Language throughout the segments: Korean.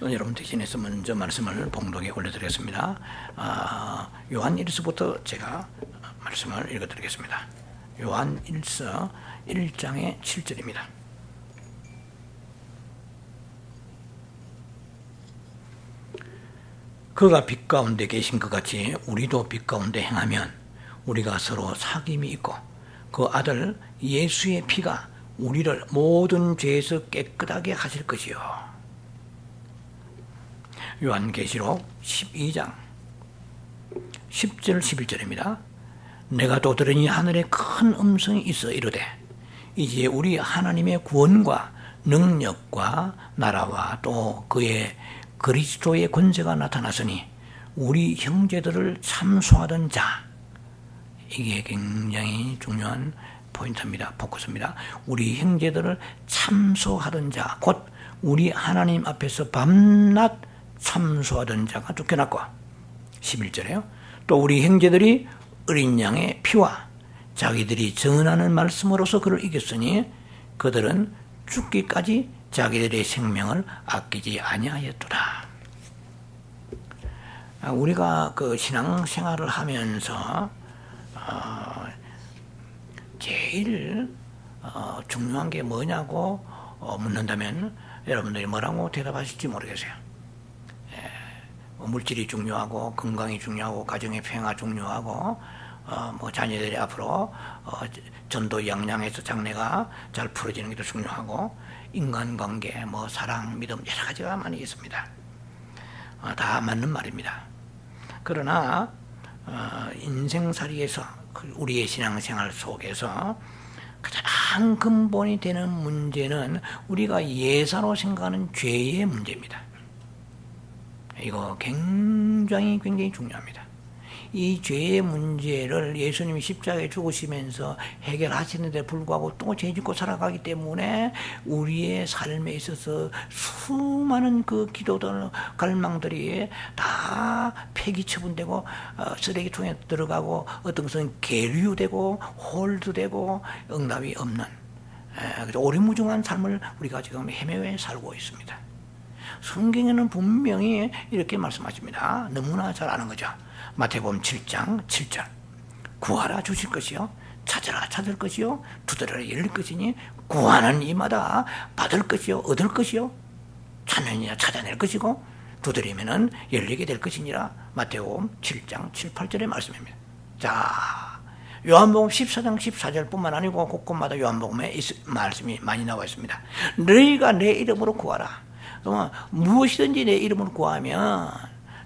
여러분 대신해서 먼저 말씀을 봉독에 올려드리겠습니다. 요한 1서부터 제가 말씀을 읽어드리겠습니다. 요한 1서 1장의 7절입니다. 그가 빛 가운데 계신 것 같이 우리도 빛 가운데 행하면 우리가 서로 사귐이 있고 그 아들 예수의 피가 우리를 모든 죄에서 깨끗하게 하실 것이요. 요한계시록 12장 10절 11절입니다. 내가 또 들으니 하늘에 큰 음성이 있어 이르되 이제 우리 하나님의 구원과 능력과 나라와 또 그의 그리스도의 권세가 나타났으니 우리 형제들을 참소하던 자, 이게 굉장히 중요한 포인트입니다. 포커스입니다. 우리 형제들을 참소하던 자, 곧 우리 하나님 앞에서 밤낮 참소하던 자가 쫓겨났고 11절에요. 또 우리 형제들이 어린 양의 피와 자기들이 전하는 말씀으로서 그를 이겼으니 그들은 죽기까지 자기들의 생명을 아끼지 아니하였더라. 우리가 그 신앙생활을 하면서 제일 중요한 게 뭐냐고 묻는다면 여러분들이 뭐라고 대답하실지 모르겠어요. 물질이 중요하고 건강이 중요하고 가정의 평화가 중요하고 뭐 자녀들이 앞으로 전도 양양에서 장래가 잘 풀어지는 게 더 중요하고 인간관계, 뭐 사랑, 믿음 여러 가지가 많이 있습니다. 다 맞는 말입니다. 그러나 인생살이에서 우리의 신앙생활 속에서 가장 근본이 되는 문제는 우리가 예사로 생각하는 죄의 문제입니다. 이거 굉장히 중요합니다. 이 죄의 문제를 예수님이 십자가에 죽으시면서 해결하시는데 불구하고 또 죄 짓고 살아가기 때문에 우리의 삶에 있어서 수많은 그 기도들, 갈망들이 다 폐기 처분되고 쓰레기통에 들어가고 어떤 것은 계류되고 홀드되고 응답이 없는 오리무중한 삶을 우리가 지금 헤매며 살고 있습니다. 성경에는 분명히 이렇게 말씀하십니다. 너무나 잘 아는 거죠. 마태복음 7장 7절 구하라 주실 것이요 찾으라 찾을 것이요 두드려라 열릴 것이니 구하는 이마다 받을 것이요 얻을 것이요 찾는 이야 찾아낼 것이고 두드리면은 열리게 될 것이니라. 마태복음 7장 7, 8절의 말씀입니다. 자, 요한복음 14장 14절 뿐만 아니고 곳곳마다 요한복음에 말씀이 많이 나와 있습니다. 너희가 내 이름으로 구하라. 무엇이든지 내 이름으로 구하면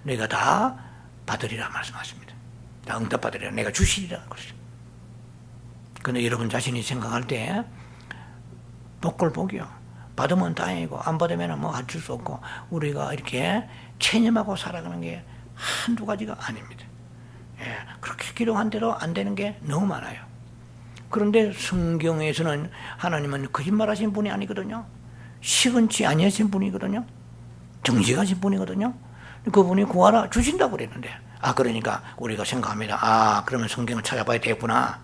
내가 다 받으리라 말씀하십니다. 다 응답받으리라. 내가 주시리라. 그런데 여러분 자신이 생각할 때 복골복이요. 받으면 다행이고 안 받으면 뭐 어쩔 수 없고 우리가 이렇게 체념하고 살아가는 게 한두 가지가 아닙니다. 그렇게 기도한 대로 안 되는 게 너무 많아요. 그런데 성경에서는 하나님은 거짓말하신 분이 아니거든요. 시건치 아니하신 분이거든요. 정직하신 분이거든요. 그분이 구하라 주신다고 그랬는데 그러니까 우리가 생각합니다. 그러면 성경을 찾아봐야 되겠구나.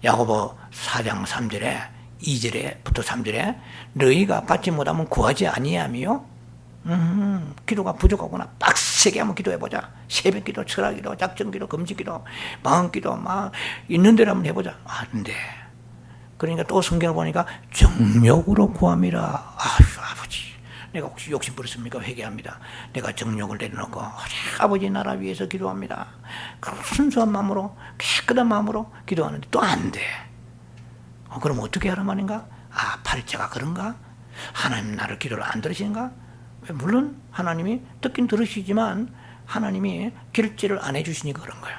야고보 4장 3절에 2절에부터 3절에 너희가 받지 못하면 구하지 아니하며 기도가 부족하구나. 빡세게 한번 기도해보자. 새벽기도, 철학기도, 작정기도, 금식기도, 마음기도 막 있는 대로 한번 해보자. 근데 그러니까 또 성경을 보니까 정욕으로 구함이라. 아버지 내가 혹시 욕심 부렸습니까? 회개합니다. 내가 정욕을 내려놓고 아버지 나라 위해서 기도합니다. 순수한 마음으로 깨끗한 마음으로 기도하는데 또 안 돼. 그럼 어떻게 하란 말인가? 팔자가 그런가? 하나님 나를 기도를 안 들으시는가? 물론 하나님이 듣긴 들으시지만 하나님이 결제를 안 해주시니까 그런 거예요.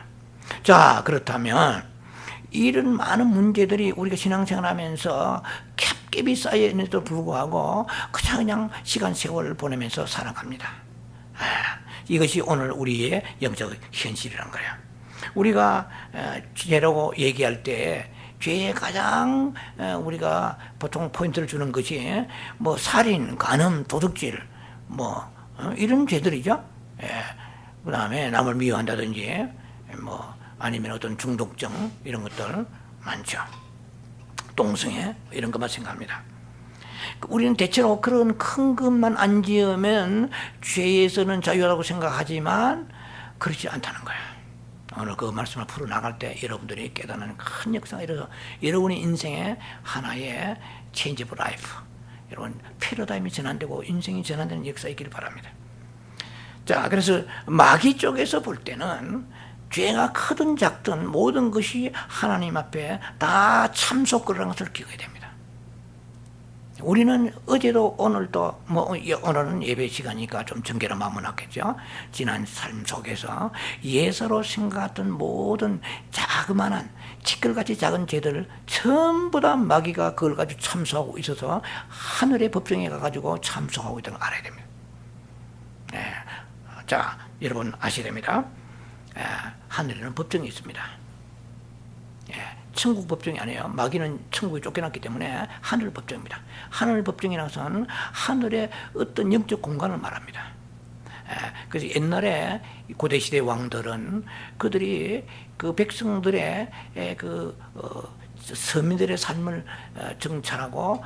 자, 그렇다면 이런 많은 문제들이 우리가 신앙생활하면서 겹겹이 쌓여있는데도 불구하고 그냥 시간 세월을 보내면서 살아갑니다. 이것이 오늘 우리의 영적 현실이란 거예요. 우리가 죄라고 얘기할 때 죄에 가장 우리가 보통 포인트를 주는 것이 뭐 살인, 간음, 도둑질 이런 죄들이죠. 그 다음에 남을 미워한다든지 아니면 어떤 중독성 이런 것들 많죠. 똥성애 이런 것만 생각합니다. 우리는 대체로 그런 큰 것만 안 지으면 죄에서는 자유하다고 생각하지만 그렇지 않다는 거예요. 오늘 그 말씀을 풀어나갈 때 여러분들이 깨닫는 큰 역사가 일어서 여러분의 인생에 하나의 체인지 오브 라이프, 여러분 패러다임이 전환되고 인생이 전환되는 역사가 있기를 바랍니다. 자, 그래서 마귀 쪽에서 볼 때는 죄가 크든 작든 모든 것이 하나님 앞에 다 참속거라는 것을 기억해야 됩니다. 우리는 어제도 오늘도 오늘은 예배 시간이니까 좀 전개로 마무리하겠죠. 지난 삶 속에서 예사로 생각했던 모든 자그마한 치끌같이 작은 죄들 전부 다 마귀가 그걸 가지고 참소하고 있어서 하늘의 법정에 가가지고 참소하고 있다는 걸 알아야 됩니다. 네. 자, 여러분 아셔야 됩니다. 하늘에는 법정이 있습니다. 천국 법정이 아니에요. 마귀는 천국에 쫓겨났기 때문에 하늘 법정입니다. 하늘 법정이라는 것은 하늘의 어떤 영적 공간을 말합니다. 그래서 옛날에 고대시대 왕들은 그들이 그 백성들의 서민들의 삶을 정찰하고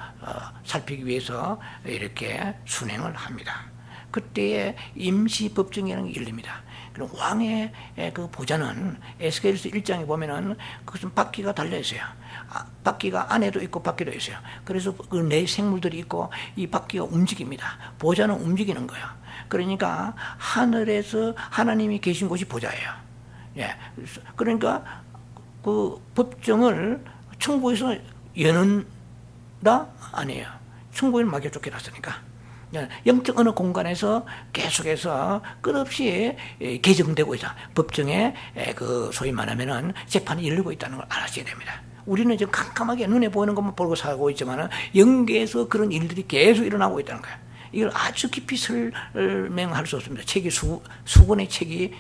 살피기 위해서 이렇게 순행을 합니다. 그때의 임시 법정이라는 게 열립니다. 그럼 왕의 그 보좌는 에스겔서 1장에 보면은 그것은 바퀴가 달려 있어요. 바퀴가 안에도 있고 밖에도 있어요. 그래서 그 내 생물들이 있고 이 바퀴가 움직입니다. 보좌는 움직이는 거예요. 그러니까 하늘에서 하나님이 계신 곳이 보좌예요. 예. 그러니까 그 법정을 천국에서 여는다? 아니에요. 천국에는 마귀가 쫓겨났으니까. 영적 어느 공간에서 계속해서 끝없이 개정되고 있다. 법정에 그 소위 말하면은 재판이 열리고 있다는 걸 알아셔야 됩니다. 우리는 지금 깜깜하게 눈에 보이는 것만 보고 살고 있지만은 영계에서 그런 일들이 계속 일어나고 있다는 거예요. 이걸 아주 깊이 설명할 수 없습니다. 책이 수권의 책이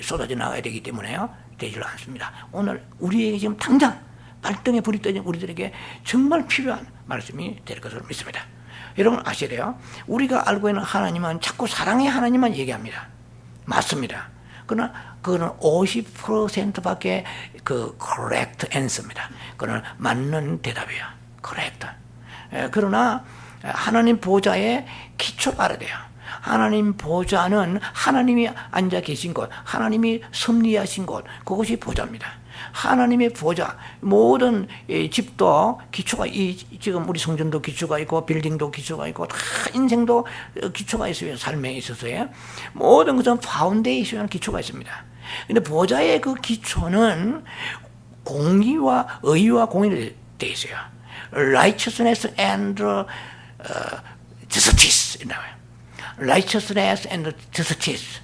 쏟아져 나가야 되기 때문에요. 되질 않습니다. 오늘 우리에게 지금 당장 발등에 불이 떠진 우리들에게 정말 필요한 말씀이 될 것으로 믿습니다. 여러분 아셔야 돼요. 우리가 알고 있는 하나님은 자꾸 사랑의 하나님만 얘기합니다. 맞습니다. 그러나 그거는 50%밖에 그 correct answer입니다. 그거는 맞는 대답이에요. correct. 그러나 하나님 보좌의 기초를 알아야 돼요. 하나님 보좌는 하나님이 앉아 계신 곳, 하나님이 섭리하신 곳, 그것이 보좌입니다. 하나님의 보좌, 모든 집도 기초가 지금 우리 성전도 기초가 있고 빌딩도 기초가 있고 다 인생도 기초가 있어요. 삶에 있어서요. 모든 것은 파운데이션은 기초가 있습니다. 근데 보좌의 그 기초는 공의와 의와 공의로 되어 있어요. Righteousness and justice 나와요. Righteousness and justice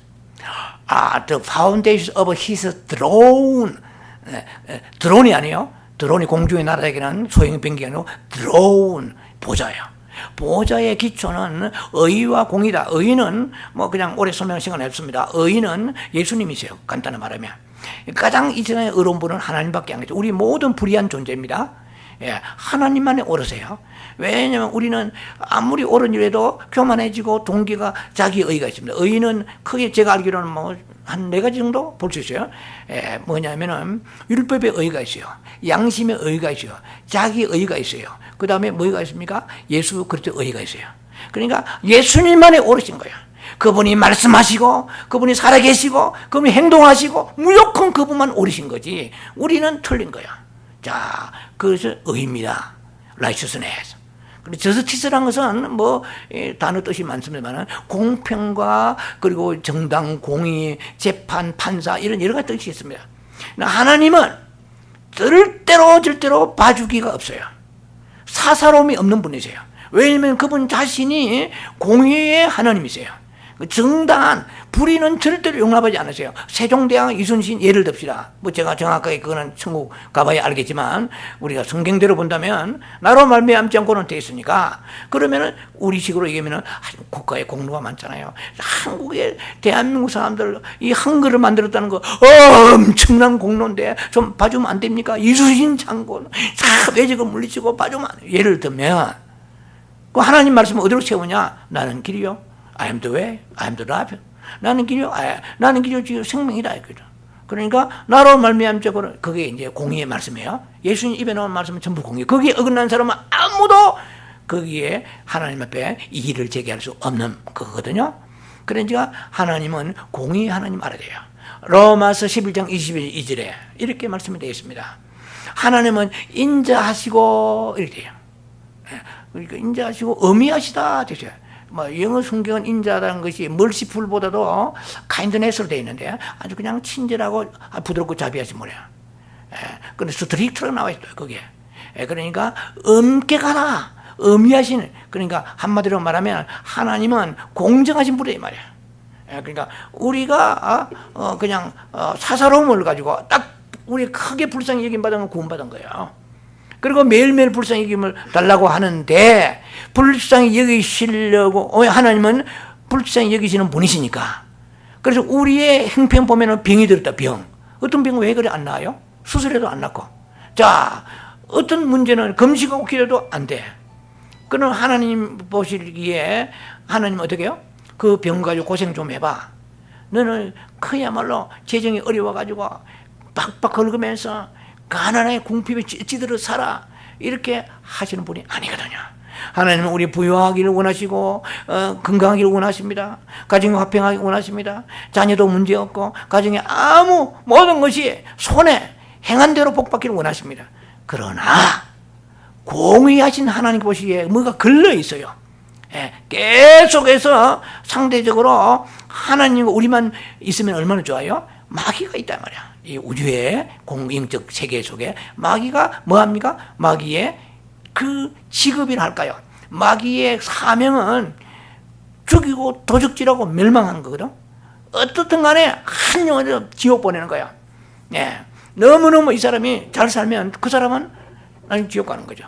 are the foundation of his throne. 드론이 아니에요. 드론이 공중에 날아다니는 소형 비행기가 아니고 드론, 보좌예요. 보좌의 기초는 의와 공의다. 의는 뭐 그냥 오래 설명할 시간 없습니다. 의는 예수님이세요. 간단히 말하면. 가장 이 세상에 의로운 분은 하나님밖에 안 계세요. 우리 모든 불의한 존재입니다. 하나님만이 옳으세요. 왜냐하면 우리는 아무리 옳은 일에도 교만해지고 동기가 자기 의가 있습니다. 의는 크게 제가 알기로는 뭐 한 4가지 정도 볼 수 있어요. 뭐냐면은 율법의 의가 있어요. 양심의 의가 있어요. 자기 의가 있어요. 그 다음에 뭐가 있습니까? 예수 그리스도의 의가 있어요. 그러니까 예수님만이 옳으신 거예요. 그분이 말씀하시고 그분이 살아계시고 그분이 행동하시고 무조건 그분만 옳으신 거지 우리는 틀린 거예요. 자, 그래서 의입니다. righteousness. 저스티스라는 것은 뭐 단어 뜻이 많습니다만 공평과 그리고 정당, 공의, 재판, 판사 이런 여러 가지 뜻이 있습니다. 하나님은 절대로 봐주기가 없어요. 사사로움이 없는 분이세요. 왜냐하면 그분 자신이 공의의 하나님이세요. 정당한 불의는 절대로 용납하지 않으세요. 세종대왕 이순신 예를 듭시다. 뭐 제가 정확하게 그거는 천국 가봐야 알겠지만 우리가 성경대로 본다면 나로 말미암지 않고는 돼 있으니까 그러면은 우리식으로 얘기하면은 국가에 공로가 많잖아요. 한국에 대한민국 사람들 이 한글을 만들었다는 거 엄청난 공로인데 좀 봐주면 안 됩니까? 이순신 장군 다 외적을 물리치고 봐주면 안 돼요. 예를 들면 그 하나님 말씀을 어디로 세우냐? 나는 길이요. I am the way, I am the life. 나는 길이요, 나는 길이요, 지금 생명이다. 그러니까 나로 말미암적으로 그게 이제 공의의 말씀이에요. 예수님 입에 나온 말씀은 전부 공의. 거기에 어긋난 사람은 아무도 거기에 하나님 앞에 이의를 제기할 수 없는 거거든요. 그러니까 하나님은 공의 하나님 알아야 돼요. 로마서 11장 22절에 이렇게 말씀이 되어 있습니다. 하나님은 인자하시고 이렇게 돼요. 그러니까 인자하시고 어미하시다 되죠. 영어 성경은 인자라는 것이 멀시풀보다도 카인드네스로 되어 있는데 아주 그냥 친절하고 부드럽고 자비하신 분이에요. 근데 스트릭트로 나와 있어요 거기에. 그러니까 엄격하다, 어미하신, 그러니까 한마디로 말하면 하나님은 공정하신 분이에요 말이에요. 그러니까 우리가 그냥 사사로움을 가지고 딱 우리 크게 불쌍히 여김 받은 건 구원받은 거예요. 그리고 매일매일 불쌍히 여김을 달라고 하는데 불쌍히 여기시려고 하나님은 불쌍히 여기시는 분이시니까. 그래서 우리의 형편 보면은 병이 들었다. 병. 어떤 병은 왜 그래 안 나아요? 수술해도 안 낫고. 자, 어떤 문제는 금식하고 기도도 안 돼. 그럼 하나님 보시기에 하나님 어떻게 해요? 그 병 가지고 고생 좀 해봐. 너는 그야말로 재정이 어려워가지고 빡빡 긁으면서 가난하게 궁핍에 찌들어 살아. 이렇게 하시는 분이 아니거든요. 하나님은 우리 부유하기를 원하시고 건강하기를 원하십니다. 가정이 화평하기를 원하십니다. 자녀도 문제없고 가정에 아무 모든 것이 손에 행한 대로 복받기를 원하십니다. 그러나 공의하신 하나님 보시기에 뭐가 걸려 있어요. 계속해서 상대적으로 하나님과 우리만 있으면 얼마나 좋아요? 마귀가 있단 말이야. 이 우주의 공영적 세계 속에 마귀가 뭐합니까? 마귀의 그 직업이라 할까요? 마귀의 사명은 죽이고 도적질하고 멸망하는 거거든. 어떻든 간에 한 영혼을 지옥 보내는 거야. 너무너무 이 사람이 잘 살면 그 사람은 나중에 지옥 가는 거죠.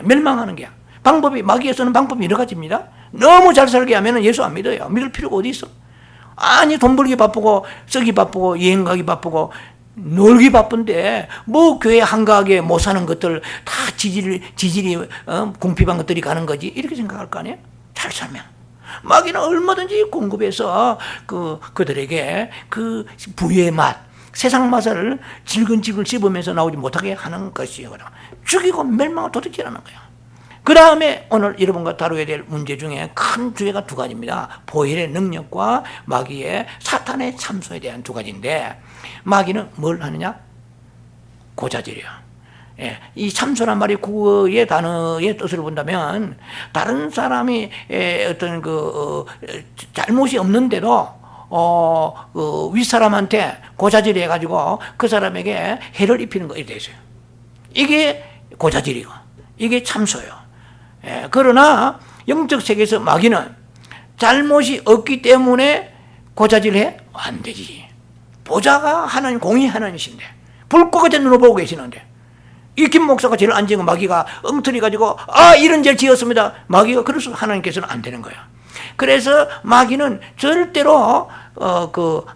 멸망하는 게야. 방법이, 마귀에 쓰는 방법이 여러 가지입니다. 너무 잘 살게 하면 예수 안 믿어요. 믿을 필요가 어디 있어? 아니, 돈 벌기 바쁘고, 쓰기 바쁘고, 여행 가기 바쁘고, 놀기 바쁜데, 뭐 교회 한가하게 못 사는 것들 다 지질이 궁핍한 것들이 가는 거지. 이렇게 생각할 거 아니에요? 잘 살면. 마귀는 얼마든지 공급해서 그들에게 그 부의 맛, 세상 맛을 질근질근 씹으면서 나오지 못하게 하는 것이에요. 죽이고 멸망을 도둑질하는 거예요. 그 다음에 오늘 여러분과 다루어야 될 문제 중에 큰 주제가 두 가지입니다. 보혈의 능력과 마귀의 사탄의 참소에 대한 두 가지인데, 마귀는 뭘 하느냐? 고자질이에요. 이 참소란 말이 국어의 단어의 뜻을 본다면 다른 사람이 어떤 잘못이 없는데도 윗사람한테 고자질이 해가지고 그 사람에게 해를 입히는 거 이렇게 있어요. 이게 고자질이고 이게 참소예요. 그러나 영적 세계에서 마귀는 잘못이 없기 때문에 고자질해? 안 되지. 보좌가 하나님, 공의 하나님이신데 불꽃 같은 눈을 보고 계시는데 이 김 목사가 죄를 안 지은 마귀가 엉터리 가지고 이런 죄를 지었습니다. 마귀가 그래서 하나님께서는 안 되는 거예요. 그래서 마귀는 절대로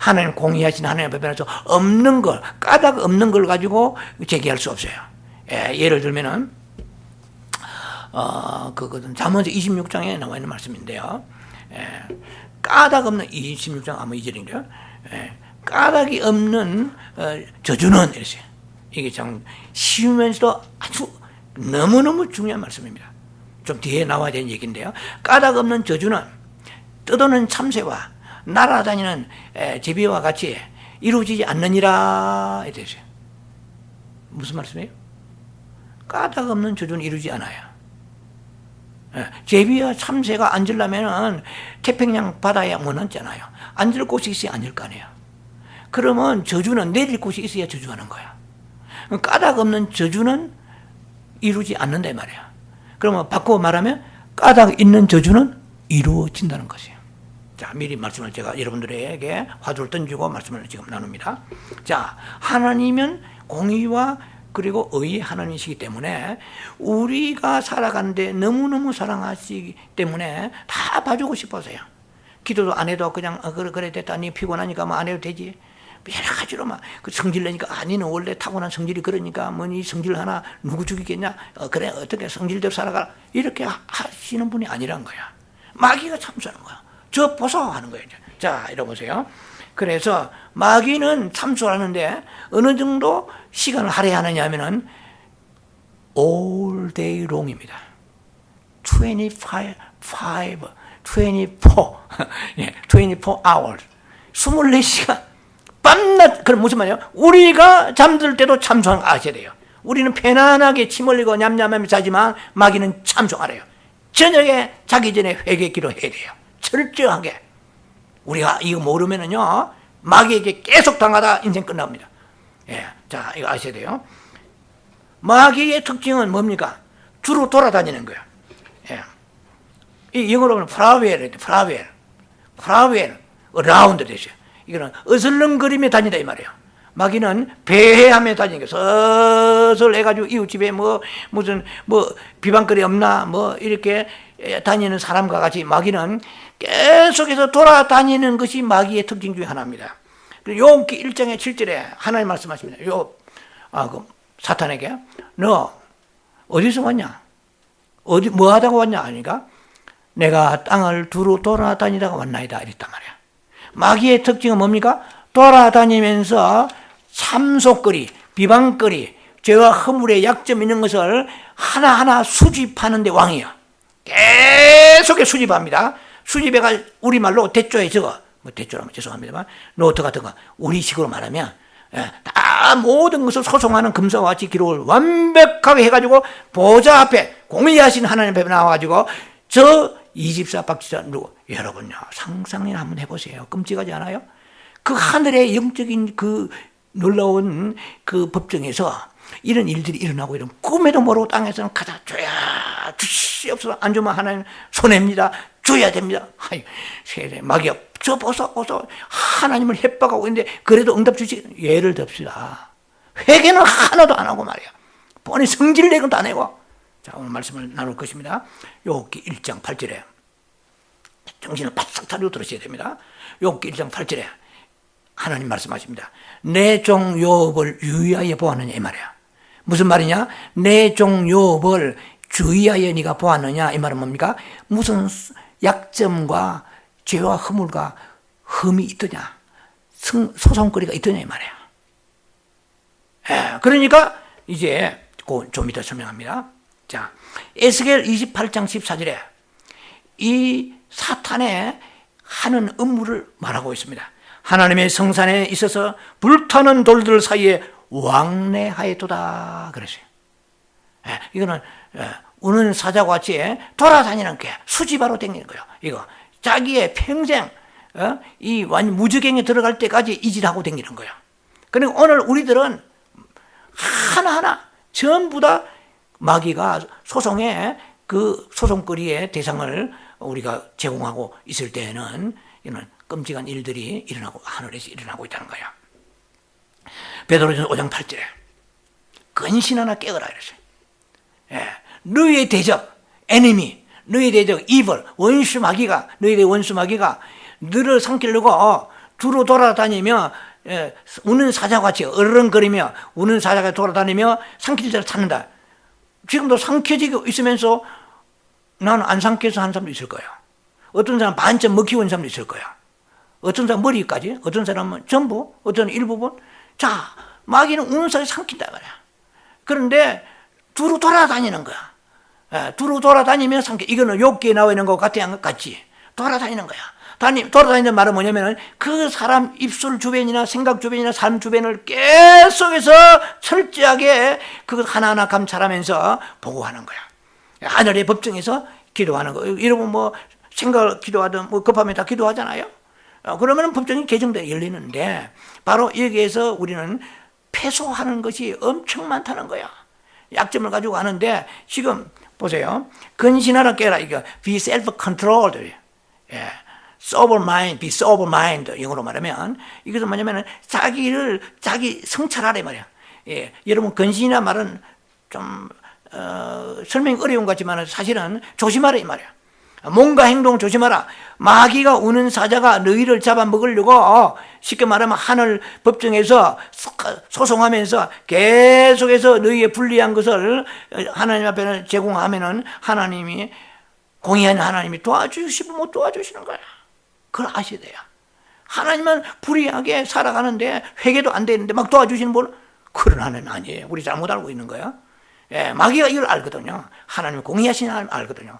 하나님 공의하신 하나님 앞에서 없는 걸, 까닭 없는 걸 가지고 제기할 수 없어요. 예를 들면은 잠언서 26장에 나와 있는 말씀인데요. 까닭 없는 26장 아마 2절인데요. 까닭이 없는 저주는 이랬어요. 이게 참 쉬우면서도 아주 너무너무 중요한 말씀입니다. 좀 뒤에 나와야 되는 얘기인데요. 까닭 없는 저주는 떠도는 참새와 날아다니는 제비와 같이 이루어지지 않느니라 이랬어요. 무슨 말씀이에요? 까닭 없는 저주는 이루어지지 않아요. 제비와 참새가 앉으려면 태평양 바다에 못 앉잖아요. 앉을 곳이 있어야 앉을 거 아니에요. 그러면 저주는 내릴 곳이 있어야 저주하는 거야. 까닭 없는 저주는 이루지 않는다 이 말이야. 그러면 바꾸어 말하면 까닭 있는 저주는 이루어진다는 것이에요. 자, 미리 말씀을 제가 여러분들에게 화두를 던지고 말씀을 지금 나눕니다. 자, 하나님은 공의와 그리고 의의 하나님이시기 때문에 우리가 살아가는데 너무너무 사랑하시기 때문에 다 봐주고 싶어서요. 기도도 안 해도 그냥 그래 됐다. 니 피곤하니까 뭐 안 해도 되지. 여러 가지로 막 성질 내니까 니는 원래 타고난 성질이 그러니까 뭐 니 성질 하나 누구 죽이겠냐. 그래 어떻게 성질대로 살아가라. 이렇게 하시는 분이 아니란 거야. 마귀가 참수하는 거야. 저 보소 하는 거예요. 자, 이러 보세요. 그래서 마귀는 참수하는데 어느 정도 시간을 할애하느냐 하면은 all day long입니다. 24 hours. 24시간. 밤낮, 그럼 무슨 말이에요? 우리가 잠들 때도 참송 아셔야 돼요. 우리는 편안하게 침 흘리고 냠냠하며 자지만 마귀는 참송하래요. 저녁에 자기 전에 회개 기도해야 돼요. 철저하게. 우리가 이거 모르면은요, 마귀에게 계속 당하다 인생 끝납니다. 예. 자, 이거 아셔야 돼요. 마귀의 특징은 뭡니까? 주로 돌아다니는 거예요. 예. 이 영어로 보면 플라웰, 어라운드 되죠. 이거는 어슬렁거리며 다니다 이 말이에요. 마귀는 배회하며 다니는 거예요. 서슬 해가지고 이웃집에 무슨 비방거리 없나 이렇게 다니는 사람과 같이 마귀는 계속해서 돌아다니는 것이 마귀의 특징 중에 하나입니다. 욥기 1장의 7절에 하나님 말씀하십니다. 사탄에게 너 어디서 왔냐? 뭐 하다가 왔냐? 하니까 내가 땅을 두루 돌아다니다가 왔나이다 이랬단 말이야. 마귀의 특징은 뭡니까? 돌아다니면서 참속거리, 비방거리, 죄와 허물의 약점 있는 것을 하나하나 수집하는 데 왕이야. 계속 수집합니다. 수집해가 우리말로 대조에 적어. 대조라면 죄송합니다만 노트 같은 거 우리식으로 말하면 다 모든 것을 소송하는 금서와 같이 기록을 완벽하게 해가지고 보좌 앞에 공의하신 하나님 앞에 나와가지고 저 이집사 박지사 누구 여러분요 상상이나 한번 해보세요. 끔찍하지 않아요? 그 하늘의 영적인 그 놀라운 그 법정에서 이런 일들이 일어나고 이런 꿈에도 모르고 땅에서는 가자 줘야 주시옵소서 안 주면 하나님 손해입니다. 줘야 됩니다. 아이 세대 마귀가 저 보소 하나님을 협박하고 있는데 그래도 응답 주시. 예를 듭시다. 회개는 하나도 안 하고 말이야. 뻔히 성질 내고도 안 해고. 자, 오늘 말씀을 나눌 것입니다. 욥기 1장 8절에 정신을 바싹 차리고 들으셔야 됩니다. 욥기 1장 8절에 하나님 말씀하십니다. 내 종 욥을 유의하여 보았느냐 이 말이야. 무슨 말이냐? 내 종 욥을 주의하여 네가 보았느냐 이 말은 뭡니까? 무슨 약점과 죄와 허물과 흠이 있더냐, 소송거리가 있더냐 이 말이야. 그러니까 이제 좀 이따 설명합니다. 자, 에스겔 28장 14절에 이 사탄의 하는 업무를 말하고 있습니다. 하나님의 성산에 있어서 불타는 돌들 사이에 왕래하였도다 그랬어요. 이거는 우는 사자와 같이 돌아다니는 게 수집하러 다니는 거예요. 이거 자기의 평생 이 무저갱에 들어갈 때까지 이질하고 다니는 거예요. 그리고 오늘 우리들은 하나하나 전부 다 마귀가 소송의 그 소송거리의 대상을 우리가 제공하고 있을 때에는 이런 끔찍한 일들이 일어나고 하늘에서 일어나고 있다는 거예요. 베드로전서 5장 8절에 근신 하나 깨어라 이랬어요. 너희의 대적 enemy, 너희의 대적 evil, 원수 마귀가 너희의 원수 마귀가 너를 삼키려고 두루 돌아다니며 우는 사자같이 어른거리며 우는 사자가 돌아다니며 삼킬 자를 찾는다. 지금도 삼켜지고 있으면서 나는 안 삼켜서 한 사람도 있을 거예요. 어떤 사람 반쯤 먹히고 있는 사람도 있을 거예요. 어떤 사람 머리까지, 어떤 사람은 전부, 어떤 일부분. 자, 마귀는 우는 사람을 삼킨다 말이야. 그런데 두루 돌아다니는 거야. 두루 돌아다니며 삼켜. 이거는 욥기에 나와 있는 것 같지. 돌아다니는 거야. 돌아다니는 말은 뭐냐면은 그 사람 입술 주변이나 생각 주변이나 삶 주변을 계속해서 철저하게 그것 하나하나 감찰하면서 보고하는 거야. 하늘의 법정에서 기도하는 거. 여러분 생각을 기도하든 급하면 다 기도하잖아요. 그러면 법정이 개정되어 열리는데 바로 여기에서 우리는 패소하는 것이 엄청 많다는 거야. 약점을 가지고 하는데 지금 보세요. 근신하라 깨라. 이거 be self-controlled. sober mind, be sober mind. 영어로 말하면 이것은 뭐냐면 자기 성찰하래 말이야. 여러분 근신이나 말은 좀 설명이 어려운 것 같지만 사실은 조심하라 이 말이야. 몸과 행동 조심하라. 마귀가 우는 사자가 너희를 잡아먹으려고 쉽게 말하면 하늘 법정에서 소송하면서 계속해서 너희의 불리한 것을 하나님 앞에 제공하면은 하나님이 공의한 하나님이 도와주시고 못 도와주시는 거야. 그걸 아셔야 돼요. 하나님은 불의하게 살아가는데 회개도 안 되는데 막 도와주시는 분 그런 하나님 아니에요. 우리 잘못 알고 있는 거야. 예, 마귀가 이걸 알거든요. 하나님 공의하신 하나님 알거든요.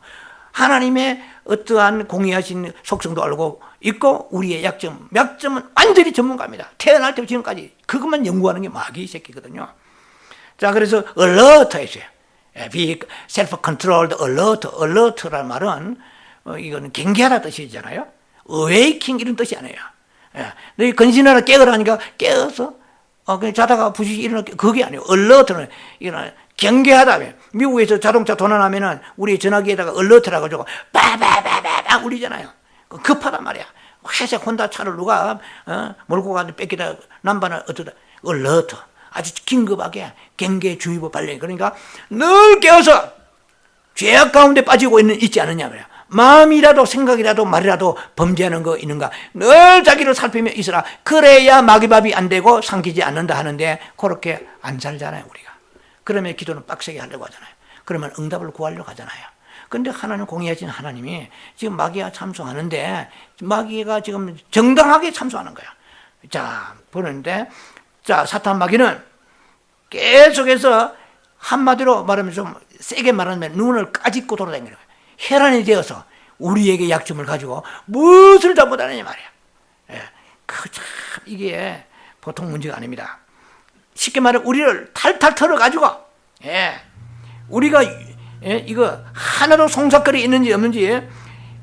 하나님의 어떠한 공의하신 속성도 알고 있고 우리의 약점은 완전히 전문가입니다. 태어날 때부터 지금까지 그것만 연구하는 게 마귀 새끼거든요. 자, 그래서 alert 했어요. be self-controlled alert. alert라는 말은 이거는 경계하라 뜻이잖아요. awaking 이런 뜻이 아니에요. 너희 근신하라 깨어라 하니까 깨어서 그냥 자다가 부시시 일어나 그게 아니에요. alert는 이거는 경계하다. 미국에서 자동차 도난하면은 우리 전화기에다가 alert 가지고 빠바바바바 울리잖아요. 급하단 말이야. 회색 혼다 차를 누가 몰고 가는데 뺏기다 남반을 어쩌다 alert. 아주 긴급하게 경계주의보 발령. 그러니까 늘 깨어서 죄악 가운데 빠지고 있지 않느냐 말이야. 마음이라도 생각이라도 말이라도 범죄하는 거 있는가 늘 자기를 살피며 있으라. 그래야 마귀밥이 안 되고 삼키지 않는다 하는데 그렇게 안 살잖아요 우리가. 그러면 기도는 빡세게 하려고 하잖아요. 그러면 응답을 구하려고 하잖아요. 그런데 하나님 공의하신 하나님이 지금 마귀가 참소하는데 마귀가 지금 정당하게 참소하는 거야. 자 보는데 자 사탄 마귀는 계속해서 한마디로 말하면 좀 세게 말하면 눈을 까짓고 돌아다니는 거예요. 혈안이 되어서 우리에게 약점을 가지고 무엇을 잘못하느냐 말이야. 예, 참 이게 보통 문제가 아닙니다. 쉽게 말해 우리를 탈탈 털어가지고 우리가 이거 하나도 송사거리 있는지 없는지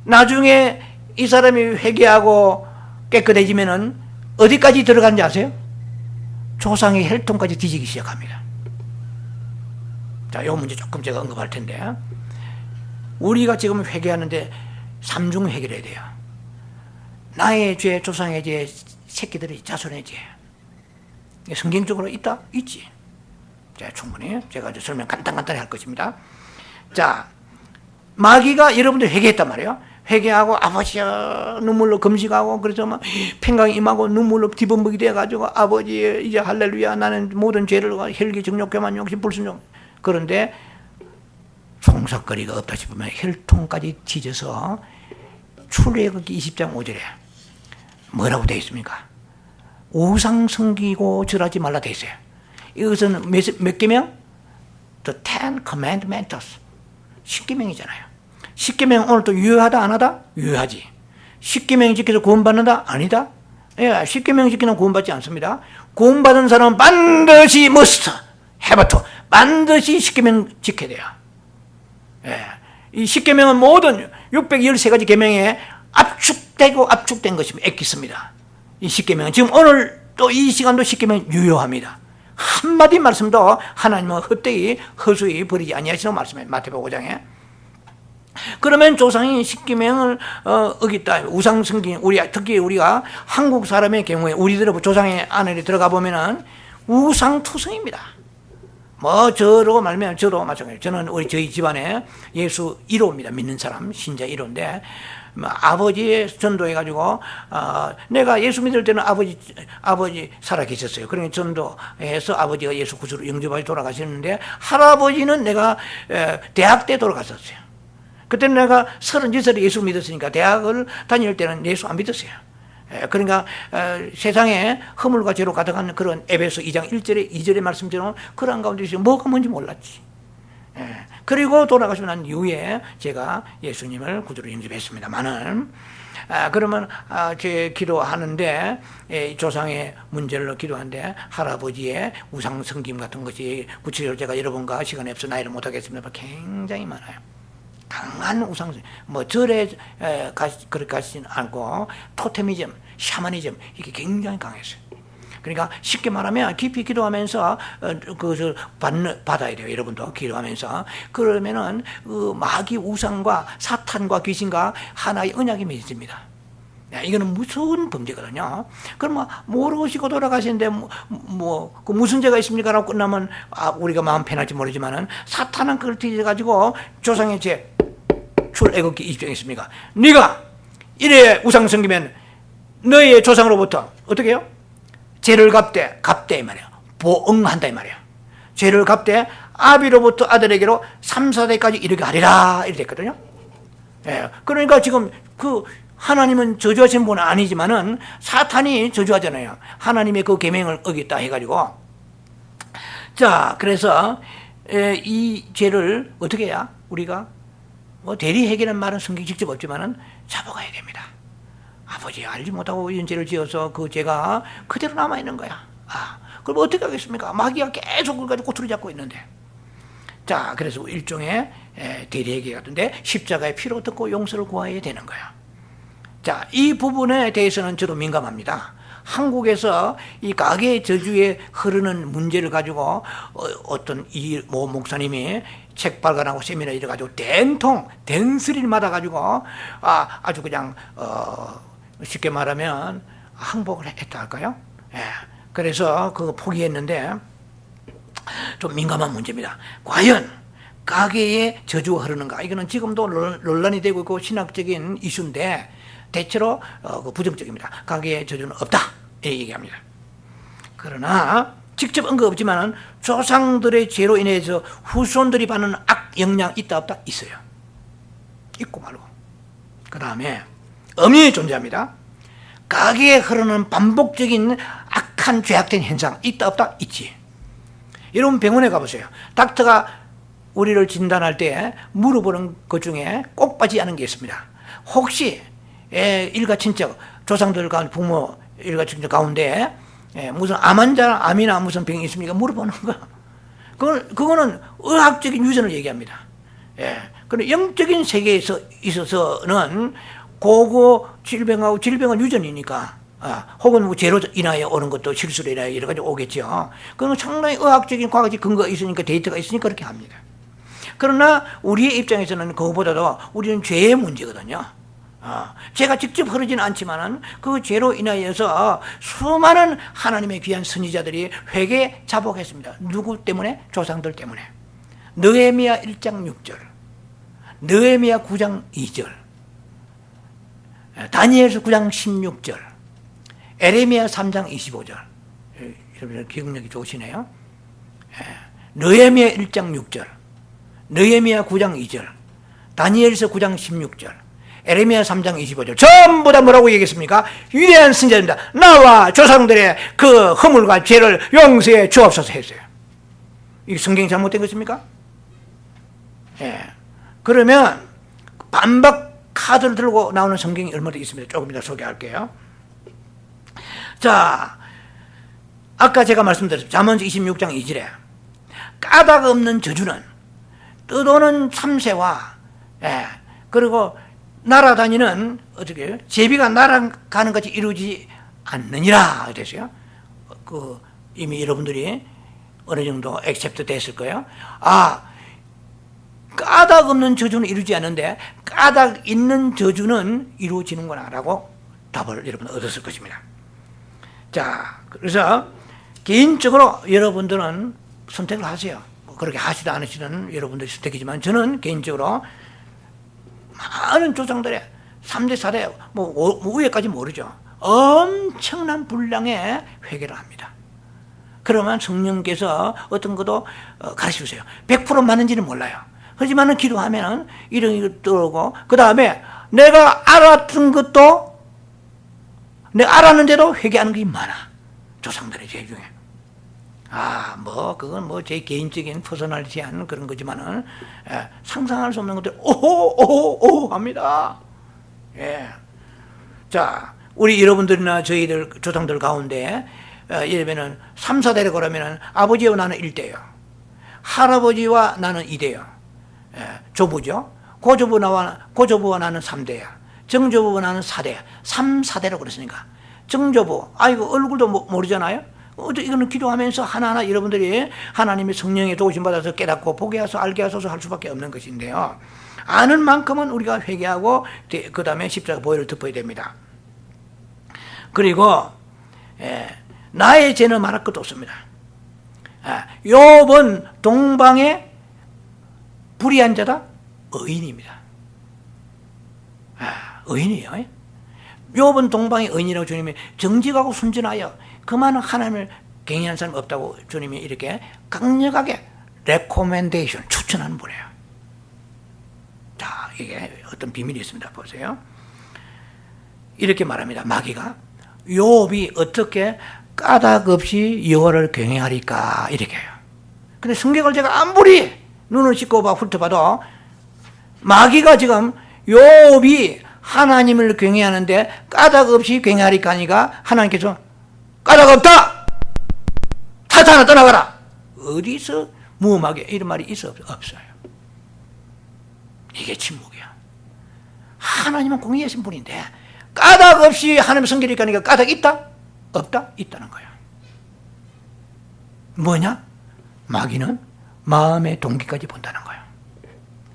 나중에 이 사람이 회개하고 깨끗해지면은 어디까지 들어가는지 아세요? 조상의 혈통까지 뒤지기 시작합니다. 자, 이 문제 조금 제가 언급할 텐데 우리가 지금 회개하는데 삼중 회개를 해야 돼요. 나의 죄, 조상의 죄, 새끼들의 자손의 죄. 성경적으로 있다? 있지. 자, 충분히 제가 설명 간단히 할 것입니다. 자, 마귀가 여러분들 회개했단 말이에요. 회개하고 아버지야 눈물로 금식하고 그래서 막 팽강이 임하고 눈물로 뒤범벅이 돼가지고 아버지 이제 할렐루야 나는 모든 죄를 혈기 정욕 교만 욕심 불순종. 그런데 송사거리가 없다 싶으면 혈통까지 뒤져서 출애굽기 20장 5절에 뭐라고 되어 있습니까? 우상 섬기고 절하지 말라 되어 있어요. 이것은 몇 개명? The Ten Commandments. 10계명이잖아요. 10계명 오늘 또 유효하다 안 하다? 유효하지. 10계명 지켜서 구원받는다? 아니다. 예, 10계명 지키면 구원받지 않습니다. 구원받은 사람은 반드시 must have to 반드시 10계명 지켜야 돼요. 예, 이 10계명은 모든 613가지 계명에 압축된 것입니다. 엑기스입니다. 이 10계명은 지금 오늘 또 이 시간도 10계명 유효합니다. 한마디 말씀도 하나님은 헛되이 허수히 버리지 아니하시는 말씀이에요. 마태복음 5장에. 그러면 조상이 10계명을 어겼다. 우상 섬긴 특히 우리가 한국 사람의 경우에 우리들의 조상의 안에 들어가 보면은 우상 투성입니다. 저로 말하면 저도 마찬가지예요. 저는 저희 집안에 예수 1호입니다. 믿는 사람, 신자 1호인데, 아버지 전도해가지고, 내가 예수 믿을 때는 아버지 살아계셨어요. 그러니까 전도해서 아버지가 예수 구주로 영접하시 돌아가셨는데, 할아버지는 내가 대학 때 돌아갔었어요. 그때는 내가 36살에 예수 믿었으니까 대학을 다닐 때는 예수 안 믿었어요. 그러니까 세상에 허물과 죄로 가득한 그런 에베소 2장 1절에 2절의 말씀처럼 그런 가운데 뭐가 뭔지 몰랐지. 그리고 돌아가시고 난 이후에 제가 예수님을 구주로 영접했습니다만은 그러면 제 기도하는데 조상의 문제를 기도하는데 할아버지의 우상 섬김 같은 것이 구체적으로 제가 여러분과 시간이 없어 나이를 못하겠습니다. 굉장히 많아요. 강한 우상, 절에 그렇게 가시진 않고 토테미즘, 샤머니즘 이게 굉장히 강했어요. 그러니까 쉽게 말하면 깊이 기도하면서 그것을 받아야 돼요. 여러분도 기도하면서 그러면은 마귀 우상과 사탄과 귀신과 하나의 언약이 맺어집니다. 이거는 무서운 범죄거든요. 그럼 모르시고 돌아가시는데 그 무슨 죄가 있습니까? 라고 끝나면 우리가 마음 편할지 모르지만은 사탄은 그걸 뒤져가지고 조상의 죄 출애굽기 20장에 있습니까? 네가 이래 우상 섬기면 너희의 조상으로부터 어떻게 해요? 죄를 갚되 이 말이에요. 보응한다 이 말이에요. 죄를 갚되 아비로부터 아들에게로 3, 4대까지 이르게 하리라 이렇게 됐거든요. 예, 그러니까 지금 하나님은 저주하신 분은 아니지만은 사탄이 저주하잖아요. 하나님의 그 계명을 어겼다 해가지고. 자, 그래서 이 죄를 어떻게 해야 우리가 대리 해결한 말은 성경에 직접 없지만은 잡아가야 됩니다. 아버지 알지 못하고 이런 죄를 지어서 그 죄가 그대로 남아 있는 거야. 그럼 어떻게 하겠습니까? 마귀가 계속 그걸 가지고 꼬투리 잡고 있는데. 자, 그래서 일종의 대리 해결 같은데 십자가의 피로 듣고 용서를 구해야 되는 거야. 자, 이 부분에 대해서는 저도 민감합니다. 한국에서 이 가계의 저주에 흐르는 문제를 가지고 어떤 이 모 목사님이 책 발간하고 세미나 이래가지고 den스리를 맞아가지고 아주 그냥 쉽게 말하면 항복을 했다 할까요? 그래서 그거 포기했는데 좀 민감한 문제입니다. 과연 가계에 저주가 흐르는가? 이거는 지금도 논란이 되고 있고 신학적인 이슈인데 대체로 부정적입니다. 가계에 저주는 없다 이렇게 얘기합니다. 그러나 직접 언급 없지만 조상들의 죄로 인해서 후손들이 받는 악 영향 있다 없다? 있어요. 있고 말고. 그 다음에 엄연히 존재합니다. 가계에 흐르는 반복적인 악한 죄악된 현상 있다 없다? 있지. 여러분 병원에 가보세요. 닥터가 우리를 진단할 때 물어보는 것 중에 꼭 빠지지 않은 게 있습니다. 혹시 일가 친척, 조상들 가운데 부모 일가 친척 가운데 무슨 암이나 무슨 병이 있습니까? 물어보는 거. 그거는 의학적인 유전을 얘기합니다. 그런데 영적인 세계에서 있어서는 고고 질병은 유전이니까, 혹은 뭐 죄로 인하여 오는 것도 실수로 인하여 여러 가지 오겠죠. 그건 상당히 의학적인 과학적 근거가 있으니까, 데이터가 있으니까 그렇게 합니다. 그러나 우리의 입장에서는 그것보다도 우리는 죄의 문제거든요. 죄가 직접 흐르지는 않지만은 그 죄로 인하여서 수많은 하나님의 귀한 선지자들이 회개 자복했습니다. 누구 때문에? 조상들 때문에. 느헤미야 1장 6절, 느헤미야 9장 2절, 다니엘서 9장 16절, 에레미야 3장 25절. 여러분 기억력이 좋으시네요. 느헤미야 1장 6절, 느헤미야 9장 2절, 다니엘서 9장 16절, 에레미야 3장 25절. 전부 다 뭐라고 얘기했습니까? 위대한 선지자입니다. 나와 조상들의 그 허물과 죄를 용서해 주옵소서 했어요. 이게 성경이 잘못된 것입니까? 그러면 반박 카드를 들고 나오는 성경이 얼마나 있습니다. 조금 이따 소개할게요. 자, 아까 제가 말씀드렸습니다. 잠언서 26장 2절에 까닭 없는 저주는 떠도는 참새와 그리고 날아다니는 어떻게 제비가 날아가는 것이 이루어지지 않느니라 그랬어요. 이미 여러분들이 어느 정도 액셉트 됐을 거예요. 까닭 없는 저주는 이루어지지 않는데 까닭 있는 저주는 이루어지는구나 라고 답을 여러분 얻었을 것입니다. 자, 그래서 개인적으로 여러분들은 선택을 하세요. 그렇게 하시도 않으시는 여러분들의 선택이지만 저는 개인적으로 많은 조상들의 3대, 4대, 뭐 위에까지 모르죠. 엄청난 분량의 회개를 합니다. 그러면 성령께서 어떤 것도 가르쳐주세요. 100% 맞는지는 몰라요. 하지만 기도하면 이런 게 떠오르고, 그 다음에 내가 알았던 것도, 내가 알았는데도 회개하는 게 많아. 조상들의 죄 중에. 그건 제 개인적인 퍼스널리티한 그런 거지만은, 상상할 수 없는 것들, 오호 합니다. 자, 우리 여러분들이나 저희들 조상들 가운데, 예를 들면 3, 4대를 그러면은 아버지와 나는 1대요. 할아버지와 나는 2대요. 조부죠. 고조부와 나는 3대야. 정조부와 나는 4대야. 3, 4대라고 그랬으니까. 정조부, 얼굴도 모르잖아요? 이거는 기도하면서 하나하나 여러분들이 하나님의 성령의 도우심 받아서 깨닫고 보게 하소 알게 하소서 할 수밖에 없는 것인데요. 아는 만큼은 우리가 회개하고 그 다음에 십자가 보혈을 덮어야 됩니다. 그리고 나의 죄는 말할 것도 없습니다. 욥은 동방의 불의한 자다? 의인입니다. 의인이에요. 욥은 동방의 의인이라고 주님이 정직하고 순전하여 그만한 하나님을 경외하는 사람 없다고 주님이 이렇게 강력하게 레코멘데이션 추천하는 분이에요. 자, 이게 어떤 비밀이 있습니다. 보세요. 이렇게 말합니다. 마귀가 욥이 어떻게 까닭 없이 여호와를 경외하리까 이렇게 해요. 근데 성경을 제가 아무리 눈을 씻고 훑어봐도 마귀가 지금 욥이 하나님을 경외하는데 까닭 없이 경외하리까 하니까 하나님께서 까닭 없다! 사탄아 떠나가라! 어디서 무엄하게 이런 말이 있어? 없어요. 이게 침묵이야. 하나님은 공의하신 분인데 까닭 없이 하나님 성결이니까 하니까 까닭 있다? 없다? 있다는 거야. 뭐냐? 마귀는 마음의 동기까지 본다는 거야.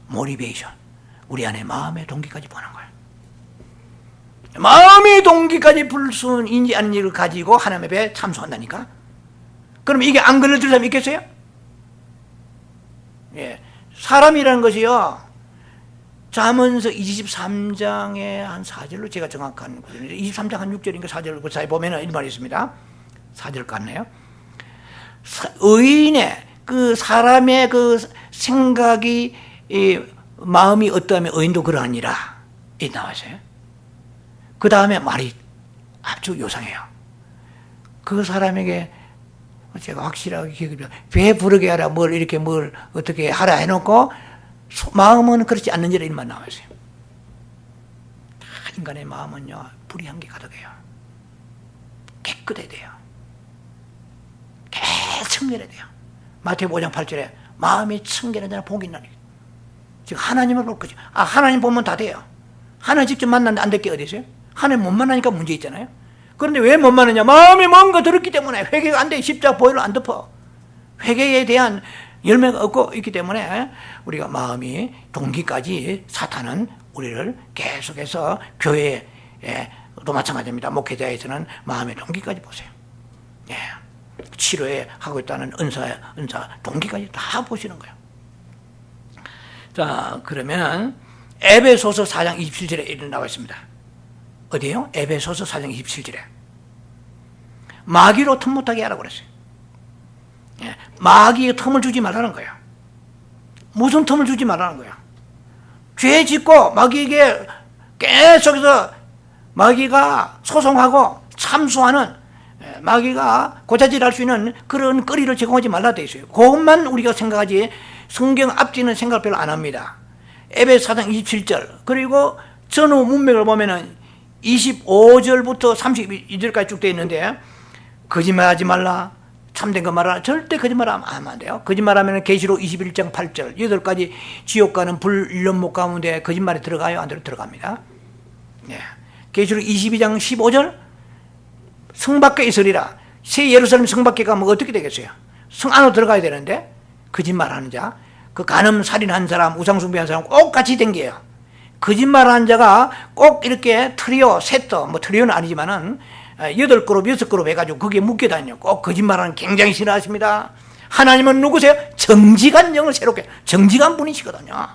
모티베이션. 우리 안에 마음의 동기까지 보는 거야. 마음의 동기까지 볼 수 있는지 아닌지를 가지고 하나님 앞에 참소한다니까. 그럼 이게 안 걸려들 사람 있겠어요? 예. 사람이라는 것이요, 잠언서 23장의 한 4절로 제가 정확한 23장 한 6절인가 4절 그 사이에 보면은 이런 말이 있습니다. 4절 같네요. 의인의 그 사람의 그 생각이 마음이 어떠하면 의인도 그러하니라 이 나와서요. 그 다음에 말이 아주 요상해요. 그 사람에게 제가 확실하게 기억해요. 배 부르게 하라, 뭘 이렇게 뭘 어떻게 하라 해놓고 마음은 그렇지 않는지라 이런 말 나와있어요. 인간의 마음은요, 불의한 게 가득해요. 깨끗해야 돼요. 청결해야 돼요. 마태복음 5장 8절에 마음이 청결한 자는 복이 있나니. 지금 하나님을 볼 거죠. 아, 하나님 보면 다 돼요. 하나님 직접 만났는데 안 될 게 어디 있어요? 하나님 못 만나니까 문제 있잖아요. 그런데 왜 못 만나냐? 마음이 뭔가 들었기 때문에 회개가 안 돼. 십자가 보혈로 안 덮어. 회개에 대한 열매가 없고 있기 때문에 우리가 마음이 동기까지 사탄은 우리를 계속해서 교회에도 마찬가지입니다. 목회자에서는 마음의 동기까지 보세요. 예. 치료에 하고 있다는 은사 동기까지 다 보시는 거예요. 자, 그러면 에베소서 4장 27절에 이런 나와 있습니다. 어디에요? 에베소서 4장 27절에 마귀로 틈 못하게 하라고 그랬어요. 예, 마귀에 틈을 주지 말라는 거예요. 무슨 틈을 주지 말라는 거예요? 죄 짓고 마귀에게 계속해서 마귀가 소송하고 참수하는, 마귀가 고자질할 수 있는 그런 거리를 제공하지 말라 되어 있어요. 그것만 우리가 생각하지 성경 앞뒤는 생각 별로 안 합니다. 에베소 4장 27절 그리고 전후 문맥을 보면은 25절부터 32절까지 쭉 되어 있는데 거짓말하지 말라, 참된 거 말하라. 절대 거짓말하면 안 돼요. 거짓말하면 계시록 21장 8절 8가지 지옥 가는 불연목 가운데 거짓말이 들어가요? 안 들어갑니다. 예. 계시록 22장 15절 성 밖에 있으리라. 새 예루살렘 성 밖에 가면 어떻게 되겠어요? 성 안으로 들어가야 되는데 거짓말하는 자, 그 간음 살인한 사람, 우상숭배한 사람 꼭 같이 댕겨요. 거짓말하는 자가 꼭 이렇게 트리오, 세터, 뭐 트리오는 아니지만은 8그룹, 6그룹 해가지고 거기에 묶여 다녀요. 꼭 거짓말하는 굉장히 싫어하십니다. 하나님은 누구세요? 정직한 영을 새롭게, 정직한 분이시거든요.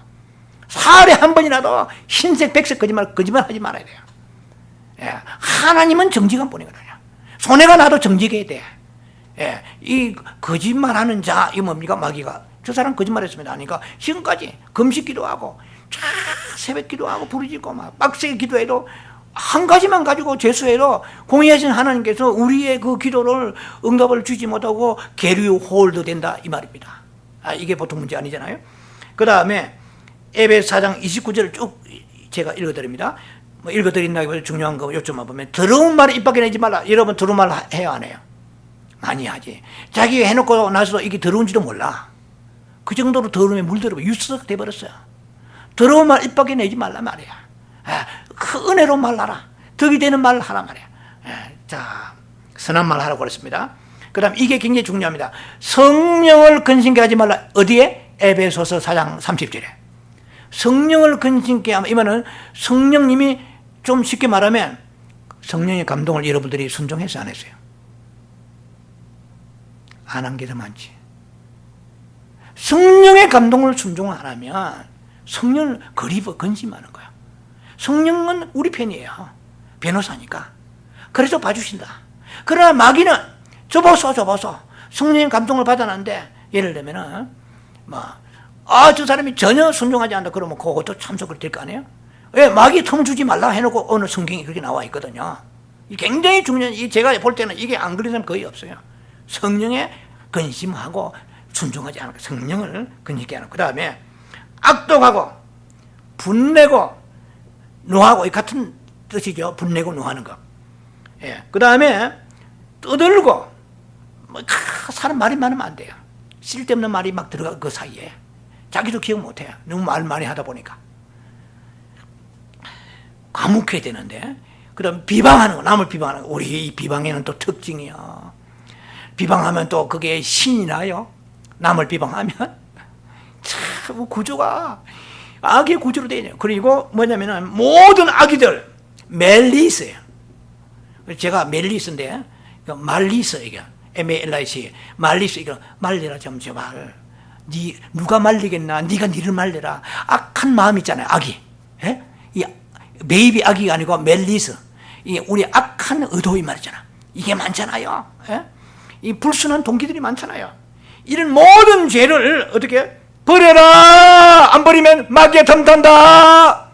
사흘에 한 번이라도 흰색, 백색 거짓말하지 말아야 돼요. 예, 하나님은 정직한 분이거든요. 손해가 나도 정직해야 돼. 예, 이 거짓말하는 자, 이 뭡니까? 마귀가 저 사람 거짓말했습니다. 그러니까 지금까지 금식 기도하고 새벽 기도하고 부르짖고 막 빡세게 기도해도 한 가지만 가지고 죄수해도 공의하신 하나님께서 우리의 그 기도를 응답을 주지 못하고 계류 홀드 된다 이 말입니다. 아, 이게 보통 문제 아니잖아요. 그 다음에 에베소 4장 29절을 쭉 제가 읽어드립니다. 뭐 읽어드린다기보다 중요한 거 요점만 보면 더러운 말을 입 밖에 내지 말라. 여러분 더러운 말 해요 안 해요? 많이 하지. 자기 해놓고 나서도 이게 더러운지도 몰라. 그 정도로 더러움에 물들어 유스가 돼버렸어요. 더러운 말 입 밖에 내지 말라 말이야. 그 은혜로 말하라. 덕이 되는 말 하라 말이야. 자, 선한 말 하라고 그랬습니다. 그 다음 이게 굉장히 중요합니다. 성령을 근심케 하지 말라. 어디에? 에베소서 4장 30절에. 성령을 근심케 하면, 이 말은 성령님이 좀 쉽게 말하면 성령의 감동을 여러분들이 순종해서 안 했어요. 안 한 게 더 많지. 성령의 감동을 순종을 안 하면 성령을 근심하는 거야. 성령은 우리 편이에요. 변호사니까. 그래서 봐주신다. 그러나 마귀는 저 보소. 성령의 감동을 받아놨는데 예를 들면은 저 사람이 전혀 순종하지 않는다 그러면 그것도 참석을 될 거 아니에요? 왜? 마귀 틈 주지 말라 해놓고 어느 성경이 그렇게 나와 있거든요. 굉장히 중요한, 제가 볼 때는 이게 안 걸리는 사람 거의 없어요. 성령에 근심하고 순종하지 않고 성령을 건지게 하는. 그 다음에 악독하고 분내고 노하고 이 같은 뜻이죠. 분내고 노하는 거. 예. 그 다음에 떠들고 사람 말이 많으면 안 돼요. 쓸데없는 말이 막 들어가 그 사이에 자기도 기억 못해요. 너무 말 많이 하다 보니까 과묵해야 되는데. 그 다음 비방하는 거, 남을 비방하는 거. 우리 이 비방에는 또 특징이요. 비방하면 또 그게 신이 나요. 남을 비방하면 참 구조가 악의 구조로 되어 있네요. 그리고 뭐냐면은 모든 악의들 멜리스예요. 제가 멜리스인데 말리스 이게 MALIC 말리스 이거 말리라 좀 제발. 누가 말리겠나? 네가 니를 말려라. 악한 마음 있잖아요. 악이. 예? 이 베이비 악이가 아니고 멜리스. 이게 우리 악한 의도의 말이잖아. 이게 많잖아요. 예? 이 불순한 동기들이 많잖아요. 이런 모든 죄를 어떻게 버려라. 안 버리면 마귀가 덤탄다.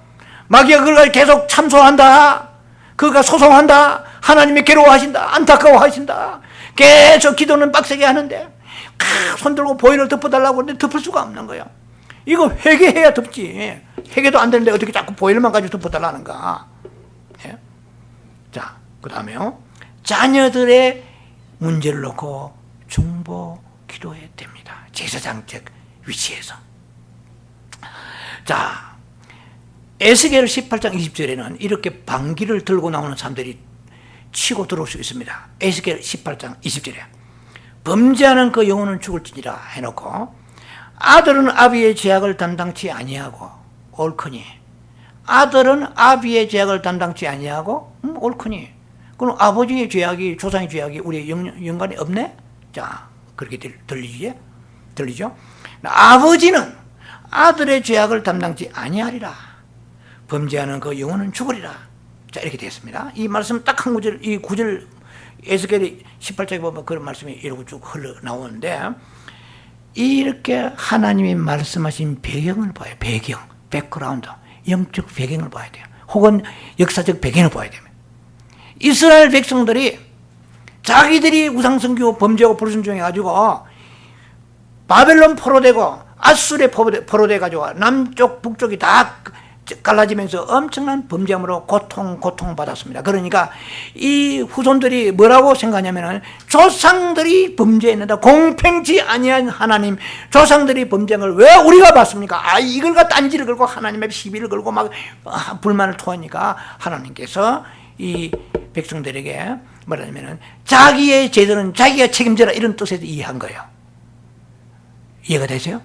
마귀가 그걸 계속 참소한다. 그가 소송한다. 하나님이 괴로워하신다. 안타까워하신다. 계속 기도는 빡세게 하는데 손들고 보혈을 덮어달라고 하는데 덮을 수가 없는 거예요. 이거 회개해야 덮지. 회개도 안 되는데 어떻게 자꾸 보혈만 가지고 덮어달라는가. 예? 자, 그 다음에요. 자녀들의 문제를 놓고 중보 기도해야 됩니다. 제사장적 위치에서. 자, 에스겔 18장 20절에는 이렇게 방귀를 들고 나오는 사람들이 치고 들어올 수 있습니다. 에스겔 18장 20절에 범죄하는 그 영혼은 죽을지니라 해놓고 아들은 아비의 죄악을 담당치 아니하고 옳거니 아들은 아비의 죄악을 담당치 아니하고 옳거니 그럼 아버지의 죄악이 조상의 죄악이 우리의 연관이 없네? 자, 그렇게 들리죠? 아버지는 아들의 죄악을 담당치 아니하리라. 범죄하는 그 영혼은 죽으리라. 자, 이렇게 되었습니다. 이 말씀 딱 한 구절, 이 구절 에스겔 18장에 보면 그런 말씀이 이러고 쭉 흘러나오는데 이렇게 하나님이 말씀하신 배경을 봐요. 배경, 백그라운드, 영적 배경을 봐야 돼요. 혹은 역사적 배경을 봐야 됩니다. 이스라엘 백성들이 자기들이 우상숭교 범죄하고 불순종해가지고 바벨론 포로되고 아수르에 포로돼가지고 남쪽 북쪽이 다 갈라지면서 엄청난 범죄함으로 고통받았습니다. 그러니까 이 후손들이 뭐라고 생각하냐면은 조상들이 범죄했는데 공평치 아니한 하나님, 조상들이 범죄한 걸 왜 우리가 받습니까? 이걸 갖다 딴지를 걸고 하나님의 시비를 걸고 막 불만을 토하니까 하나님께서 이 백성들에게 뭐라냐면은 자기의 죄들은 자기가 책임져라 이런 뜻에서 이해한 거예요. 이해가 되세요?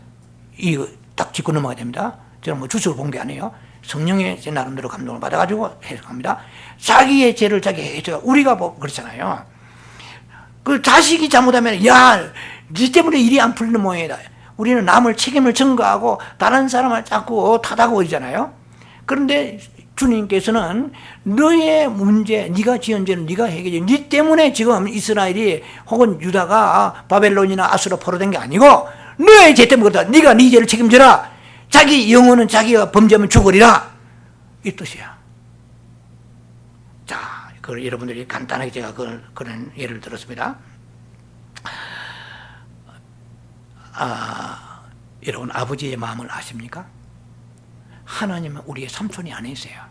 이거 딱 짚고 넘어가야 됩니다. 저는 뭐 주석을 본 게 아니에요. 성령의 제 나름대로 감동을 받아가지고 해석합니다. 자기의 죄를 자기 해서 우리가 뭐 그렇잖아요. 그 자식이 잘못하면 야, 네 때문에 일이 안 풀리는 모양이다. 우리는 남을 책임을 전가하고 다른 사람을 자꾸 탓하고 그러잖아요. 그런데 주님께서는 너의 문제, 네가 지은 죄는 네가 해결해. 네 때문에 지금 이스라엘이 혹은 유다가 바벨론이나 아수르 포로된 게 아니고 너의 죄 때문에 그렇다. 네가 네 죄를 책임져라. 자기 영혼은 자기가 범죄하면 죽으리라. 이 뜻이야. 자, 그걸 여러분들이 간단하게 제가 그런 예를 들었습니다. 여러분 아버지의 마음을 아십니까? 하나님은 우리의 삼촌이 아니세요.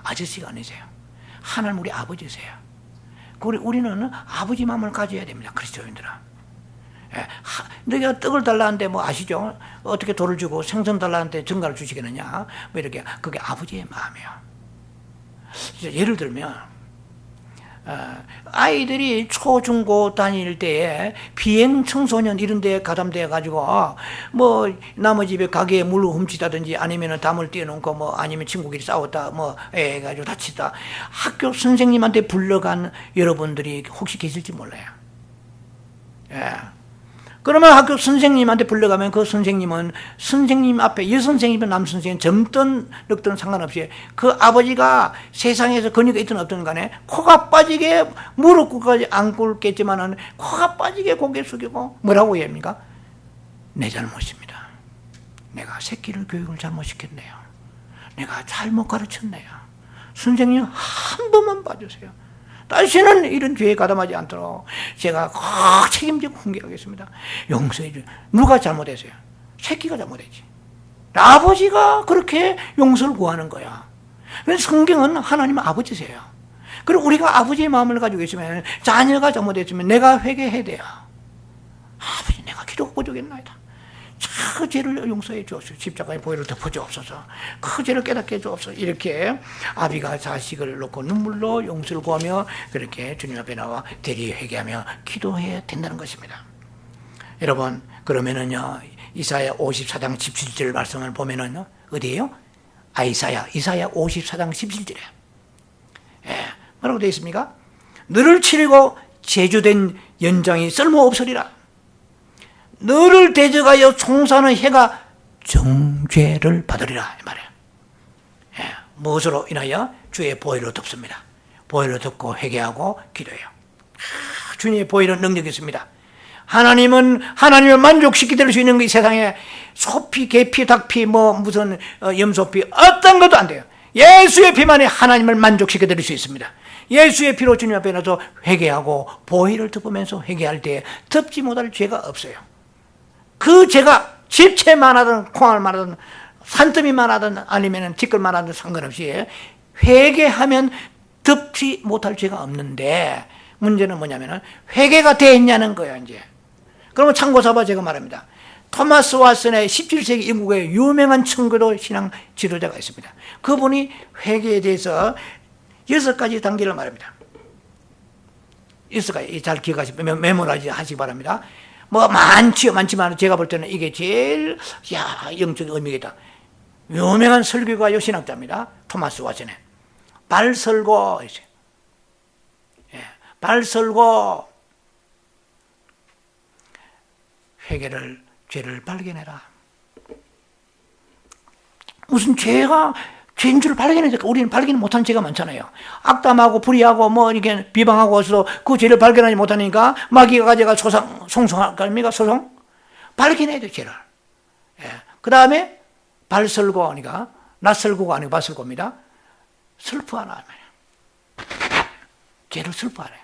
아저씨가 아니세요. 하나님 우리 아버지세요. 우리는 아버지 마음을 가져야 됩니다. 그리스도인들은. 너희가 떡을 달라는데 뭐 아시죠? 어떻게 돌을 주고 생선 달라는데 전갈을 주시겠느냐? 뭐 이렇게 그게 아버지의 마음이에요. 예를 들면 아이들이 초중고 다닐 때에 비행 청소년 이런 데에 가담돼 가지고 뭐 남의 집에 가게에 물 훔치다든지 아니면 담을 띄워놓고 뭐 아니면 친구끼리 싸웠다 뭐 해가지고 다치다 학교 선생님한테 불러간 여러분들이 혹시 계실지 몰라요. 예. 그러면 학교 선생님한테 불러가면 그 선생님은 선생님 앞에 여선생님이든 남선생님 젊든 늙든 상관없이 그 아버지가 세상에서 권위가 있든 없든 간에 코가 빠지게 무릎 꿇까지 안 꿇겠지만은 코가 빠지게 고개 숙이고 뭐라고 얘기합니까? 내 잘못입니다. 내가 새끼를 교육을 잘못시켰네요. 내가 잘못 가르쳤네요. 선생님 한 번만 봐주세요. 다시는 이런 죄에 가담하지 않도록 제가 꼭 책임지고 훈계하겠습니다. 용서해 주. 누가 잘못했어요? 새끼가 잘못했지. 아버지가 그렇게 용서를 구하는 거야. 그래서 성경은 하나님 아버지세요. 그리고 우리가 아버지의 마음을 가지고 있으면, 자녀가 잘못했으면 내가 회개해야 돼요. 아버지, 내가 기도가 부족했나이다. 그 죄를 용서해 주옵소서. 십자가의 보혈을 덮어 주옵소서. 그 죄를 깨닫게 해 주옵소서. 이렇게 아비가 자식을 놓고 눈물로 용서를 구하며 그렇게 주님 앞에 나와 대리 회개하며 기도해야 된다는 것입니다. 여러분, 그러면은요, 이사야 54장 17절 말씀을 보면은요, 어디에요? 이사야 54장 17절에 뭐라고 되어 있습니까? 너를 치르고 제주된 연장이 쓸모없으리라. 너를 대적하여 총사하는 해가 정죄를 받으리라, 이 말이에요. 무엇으로 인하여? 주의 보혈로 덮습니다. 보혈로 덮고 회개하고 기도해요. 주님의 보혈은 능력이 있습니다. 하나님은 하나님을 만족시킬 수 있는 이 세상에 소피, 계피, 닭피, 무슨 염소피 어떤 것도 안 돼요. 예수의 피만이 하나님을 만족시켜 드릴 수 있습니다. 예수의 피로 주님 앞에 나서 회개하고 보혈을 덮으면서 회개할 때 덮지 못할 죄가 없어요. 그 죄가 집채만 하든 콩알만 하든 산더미만 하든 아니면 티끌만 하든 상관없이 회개하면 덮지 못할 죄가 없는데, 문제는 뭐냐면 회개가 됐냐는 거예요. 이제 그러면 참고서봐. 제가 말합니다. 토마스 왓슨의 17세기 영국의 유명한 청교도 신앙 지도자가 있습니다. 그분이 회개에 대해서 6가지 단계를 말합니다. 6가지 잘 기억하시고 메모라지 하시기 바랍니다. 많지만 제가 볼 때는 이게 제일 영적인 의미가 있다. 유명한 설교가요 신학자입니다. 토마스 왓슨의 발설고, 발설고, 죄를 발견해라. 무슨 죄인 줄 발견해야 우리는 발견 못하는 죄가 많잖아요. 악담하고 불의하고 이렇게 비방하고 해서 그 죄를 발견하지 못하니까 마귀가 가져가 송송할 거 아닙니까? 소송? 발견해야 돼, 죄를. 그 다음에 발설고 하니까, 낯설고가 아니고 발설고입니다. 슬퍼하나. 죄를 슬퍼하래요.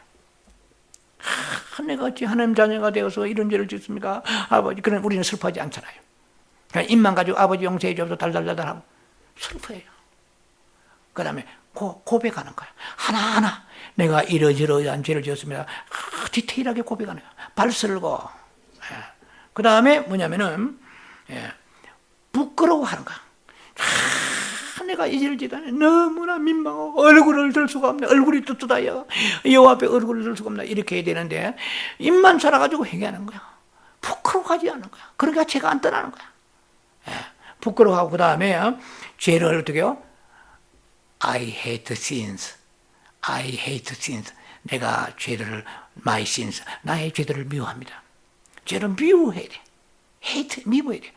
내가 어찌 하나님 자녀가 되어서 이런 죄를 짓습니까? 아버지, 그런 우리는 슬퍼하지 않잖아요. 그냥 입만 가지고 아버지 용서해 주옵소서 달달달달 하고 슬퍼해요. 그 다음에 고백하는 거야. 하나하나 내가 이러저러한 죄를 지었습니다. 디테일하게 고백하는 거야. 발설고. 그 다음에 뭐냐면은 부끄러워하는 거야. 내가 이 죄를 지다니 너무나 민망하고 얼굴을 들 수가 없네. 얼굴이 뚜뚜다여 여호와 앞에 얼굴을 들 수가 없네. 이렇게 해야 되는데 입만 살아가지고 회개하는 거야. 부끄러워하지 않는 거야. 그러니까 죄가 안 떠나는 거야. 부끄러워하고 그 다음에 죄를 어떻게 해요? I hate sins. I hate sins. 내가 죄를, my sins, 나의 죄들을 미워합니다. 죄를 미워해야 돼. hate, 미워해야 돼.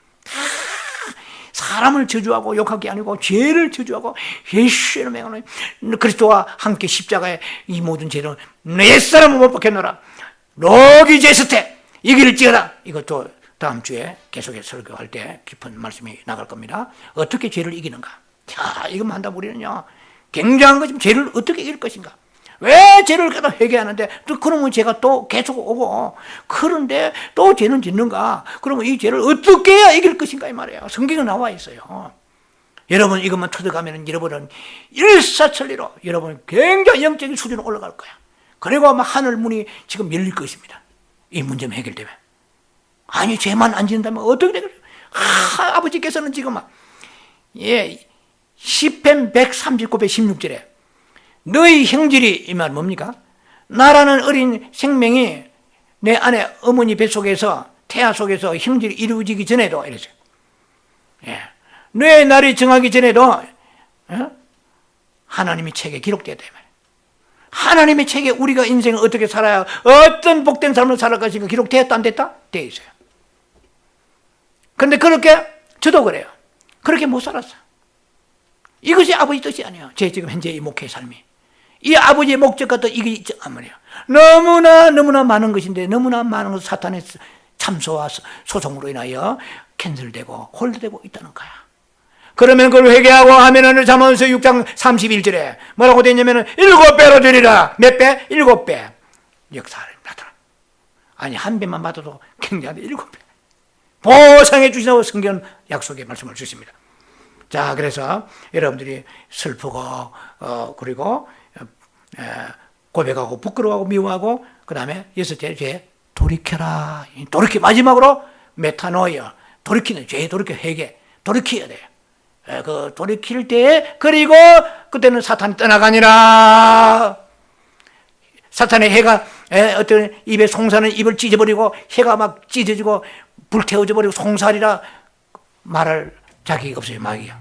사람을 저주하고 욕할 게 아니고 죄를 저주하고 예수를 맹하노니 그리스도와 함께 십자가에 이 모든 죄를 내 사람을 못 박혀노라. 로기 제스테 이길지어다. 이것도 다음 주에 계속해서 설교할 때 깊은 말씀이 나갈 겁니다. 어떻게 죄를 이기는가? 자, 이것만 한다면 우리는요 굉장한 것이면 죄를 어떻게 이길 것인가? 왜 죄를 계속 회개하는데 또 그러면 죄가 또 계속 오고, 그런데 또 죄는 짓는가? 그러면 이 죄를 어떻게 해야 이길 것인가 이 말이에요. 성경에 나와 있어요. 여러분 이것만 터득하면 여러분은 일사천리로 여러분 굉장히 영적인 수준으로 올라갈 거야. 그리고 아마 하늘 문이 지금 열릴 것입니다. 이 문제만 해결되면. 아니 죄만 안 짓는다면 어떻게 되겠어요? 아버지께서는 지금 10편 139편 16절에 너희 형질이, 이 말 뭡니까? 나라는 어린 생명이 내 안에 어머니 뱃속에서 태아 속에서 형질이 이루어지기 전에도 이랬어요. 내 날이 정하기 전에도 하나님의 책에 기록되었다. 하나님의 책에 우리가 인생을 어떻게 살아야 어떤 복된 삶을 살아갈 것인가 기록되었다 안 됐다? 되어 있어요. 그런데 그렇게 저도 그래요. 그렇게 못 살았어. 이것이 아버지 뜻이 아니에요. 제 지금 현재 이 목회의 삶이. 이 아버지의 목적과 또 이게 있지 않으요. 너무나 많은 것인데 너무나 많은 것 사탄의 참소와 소송으로 인하여 캔슬되고 홀드되고 있다는 거야. 그러면 그걸 회개하고 하면은 잠언서 6장 31절에 뭐라고 되어 있냐면은 7배로 드리라. 몇 배? 7배. 역사를 나타나. 아니, 한 배만 받아도 굉장한데 7배. 보상해 주시라고 성경은 약속의 말씀을 주십니다. 자, 그래서 여러분들이 슬프고, 그리고, 고백하고, 부끄러워하고, 미워하고, 그 다음에 여섯째 죄, 돌이켜라. 마지막으로 메타노이어. 돌이키는 죄, 돌이켜, 회개. 돌이켜야 돼요. 그 돌이킬 때에, 그리고 그때는 사탄이 떠나가니라. 사탄의 해가 어떤 입에 송사는 입을 찢어버리고 해가 막 찢어지고 불태워져 버리고 송사리라 말할 자격이 없어요. 마귀야.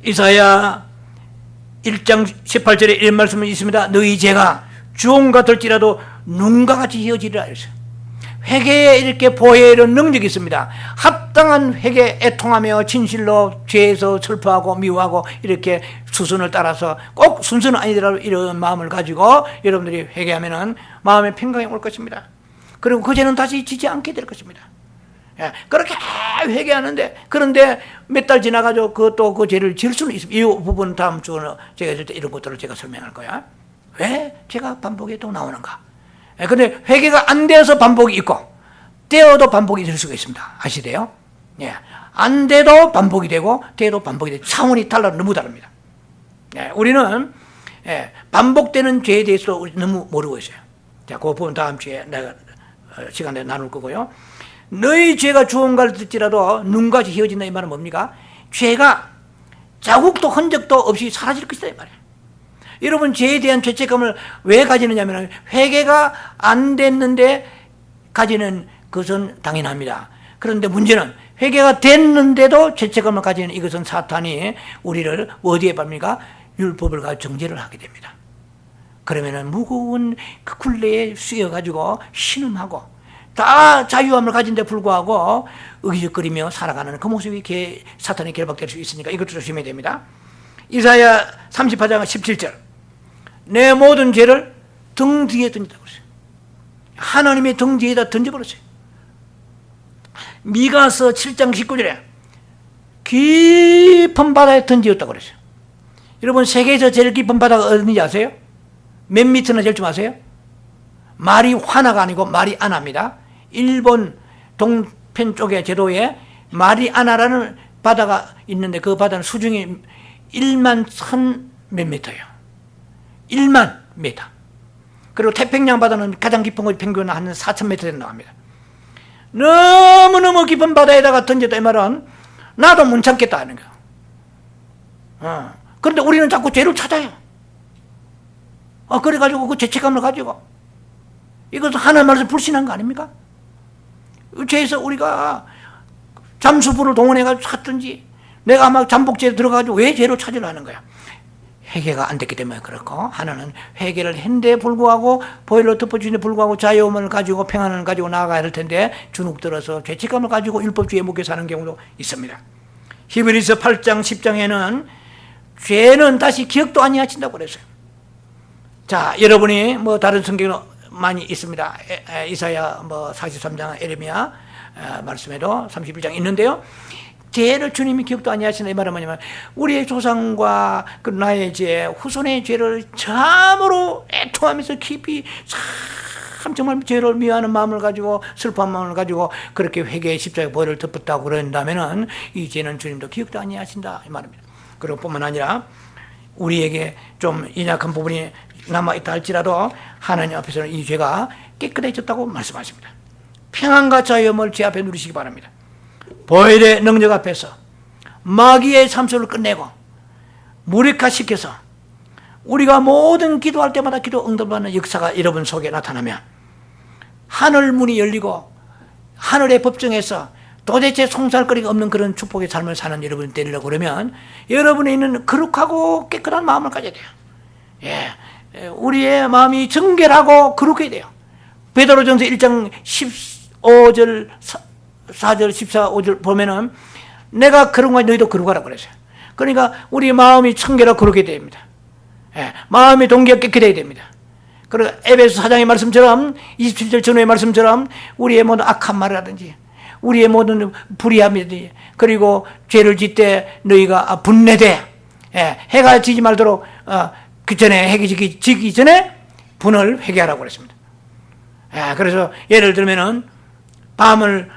이사야 1장 18절에 이런 말씀이 있습니다. 너희 죄가 주홍 같을지라도 눈과 같이 이어지리라 했어요. 회개에 이렇게 보혜는 능력이 있습니다. 합당한 회개, 애통하며 진실로 죄에서 슬퍼하고 미워하고 이렇게 수순을 따라서 꼭 순서는 아니더라도 이런 마음을 가지고 여러분들이 회개하면은 마음의 평강이 올 것입니다. 그리고 그 죄는 다시 지지 않게 될 것입니다. 예, 그렇게 회개하는데, 그런데 몇 달 지나가지고 그 죄를 지을 수는 있습니다. 이 부분 다음 주에 제가 있을 때 이런 것들을 제가 설명할 거야. 왜 죄가 반복이 또 나오는가? 근데 회개가 안 되어서 반복이 있고 되어도 반복이 될 수가 있습니다. 아시대요? 예. 안 돼도 반복이 되고 돼도 반복이 되고 차원이 너무 다릅니다. 예. 우리는 반복되는 죄에 대해서 너무 모르고 있어요. 자, 그 부분 다음 주에 내가 시간에 나눌 거고요. 너희 죄가 주홍갈 듣지라도 눈같이 휘어진다 이 말은 뭡니까? 죄가 자국도 흔적도 없이 사라질 것이다 이 말이에요. 여러분, 죄에 대한 죄책감을 왜 가지느냐면 회개가 안 됐는데 가지는 것은 당연합니다. 그런데 문제는 회개가 됐는데도 죄책감을 가지는 이것은 사탄이 우리를 어디에 팝니까? 율법을 가지고 정죄를 하게 됩니다. 그러면은 무거운 그 굴레에 씌어가지고 신음하고 다 자유함을 가진데 불구하고 의적거리며 살아가는 그 모습이 사탄에 결박될 수 있으니까 이것도 조심해야 됩니다. 이사야 38장 17절 내 모든 죄를 등 뒤에 던졌다고 그랬어요. 하나님의 등 뒤에다 던져버렸어요. 미가서 7장 19절에 깊은 바다에 던지었다고 그랬어요. 여러분, 세계에서 제일 깊은 바다가 어딘지 아세요? 몇 미터나 될 줄 아세요? 마리화나가 아니고 마리아나입니다. 일본 동편 쪽의 제도에 마리아나라는 바다가 있는데 그 바다는 수중이 1만 1,000 몇 미터예요. 1만 미터. 그리고 태평양 바다는 가장 깊은 곳이 평균 한 4,000m 정도 나갑니다. 너무너무 깊은 바다에다가 던졌다 이 말은 나도 못 참겠다 하는 거예요. 그런데 우리는 자꾸 죄를 찾아요. 그래가지고 그 죄책감을 가지고 이것은 하나님 말씀 불신한 거 아닙니까? 죄에서 우리가 잠수부를 동원해가지고 찾든지 내가 막 잠복죄에 들어가가지고 왜 죄를 찾으려 하는 거야? 회개가 안 됐기 때문에 그렇고, 하나는 회개를 했는데 불구하고 보혈로 덮어주는데 불구하고 자유함을 가지고 평안을 가지고 나아가야 할 텐데 주눅 들어서 죄책감을 가지고 율법주의에 묶여 사는 경우도 있습니다. 히브리서 8장 10장에는 죄는 다시 기억도 아니하신다고 그랬어요. 자, 여러분이 뭐 다른 성경은 많이 있습니다. 이사야 43장 에레미야 말씀에도 31장 있는데요. 죄를 주님이 기억도 아니하시는 이 말은 뭐냐면 우리의 조상과 그 나의 죄, 후손의 죄를 참으로 애통하면서 깊이 참 정말 죄를 미워하는 마음을 가지고 슬퍼한 마음을 가지고 그렇게 회개의 십자가의 보혈을 덮었다고 그런다면은 이 죄는 주님도 기억도 아니하신다 이 말입니다. 그리고 뿐만 아니라 우리에게 좀 연약한 부분이 남아있다 할지라도 하나님 앞에서는 이 죄가 깨끗해졌다고 말씀하십니다. 평안과 자유함을 제 앞에 누리시기 바랍니다. 보혈의 능력 앞에서 마귀의 참소를 끝내고 무력화시켜서 우리가 모든 기도할 때마다 기도 응답받는 역사가 여러분 속에 나타나면 하늘 문이 열리고 하늘의 법정에서 도대체 송살거리가 없는 그런 축복의 삶을 사는 여러분이 되려고 그러면 여러분에 있는 거룩하고 깨끗한 마음을 가져야 돼요. 우리의 마음이 정결하고 거룩해야 돼요. 베드로전서 1장 15절 4절 14, 5절 보면은 내가 거룩하니 너희도 거룩하라고 그랬어요. 그러니까 우리 마음이 청결하고 거룩해야 됩니다. 마음이 동기가 깨끗해야 됩니다. 그리고 에베소 4장의 말씀처럼 27절 전후의 말씀처럼 우리의 모든 악한 말이라든지 우리의 모든 불의함이 그리고 죄를 짓되 너희가 분내되 해가 지지 말도록 그 전에 해가 지기 전에 분을 회개하라고 그랬습니다. 그래서 예를 들면은 밤을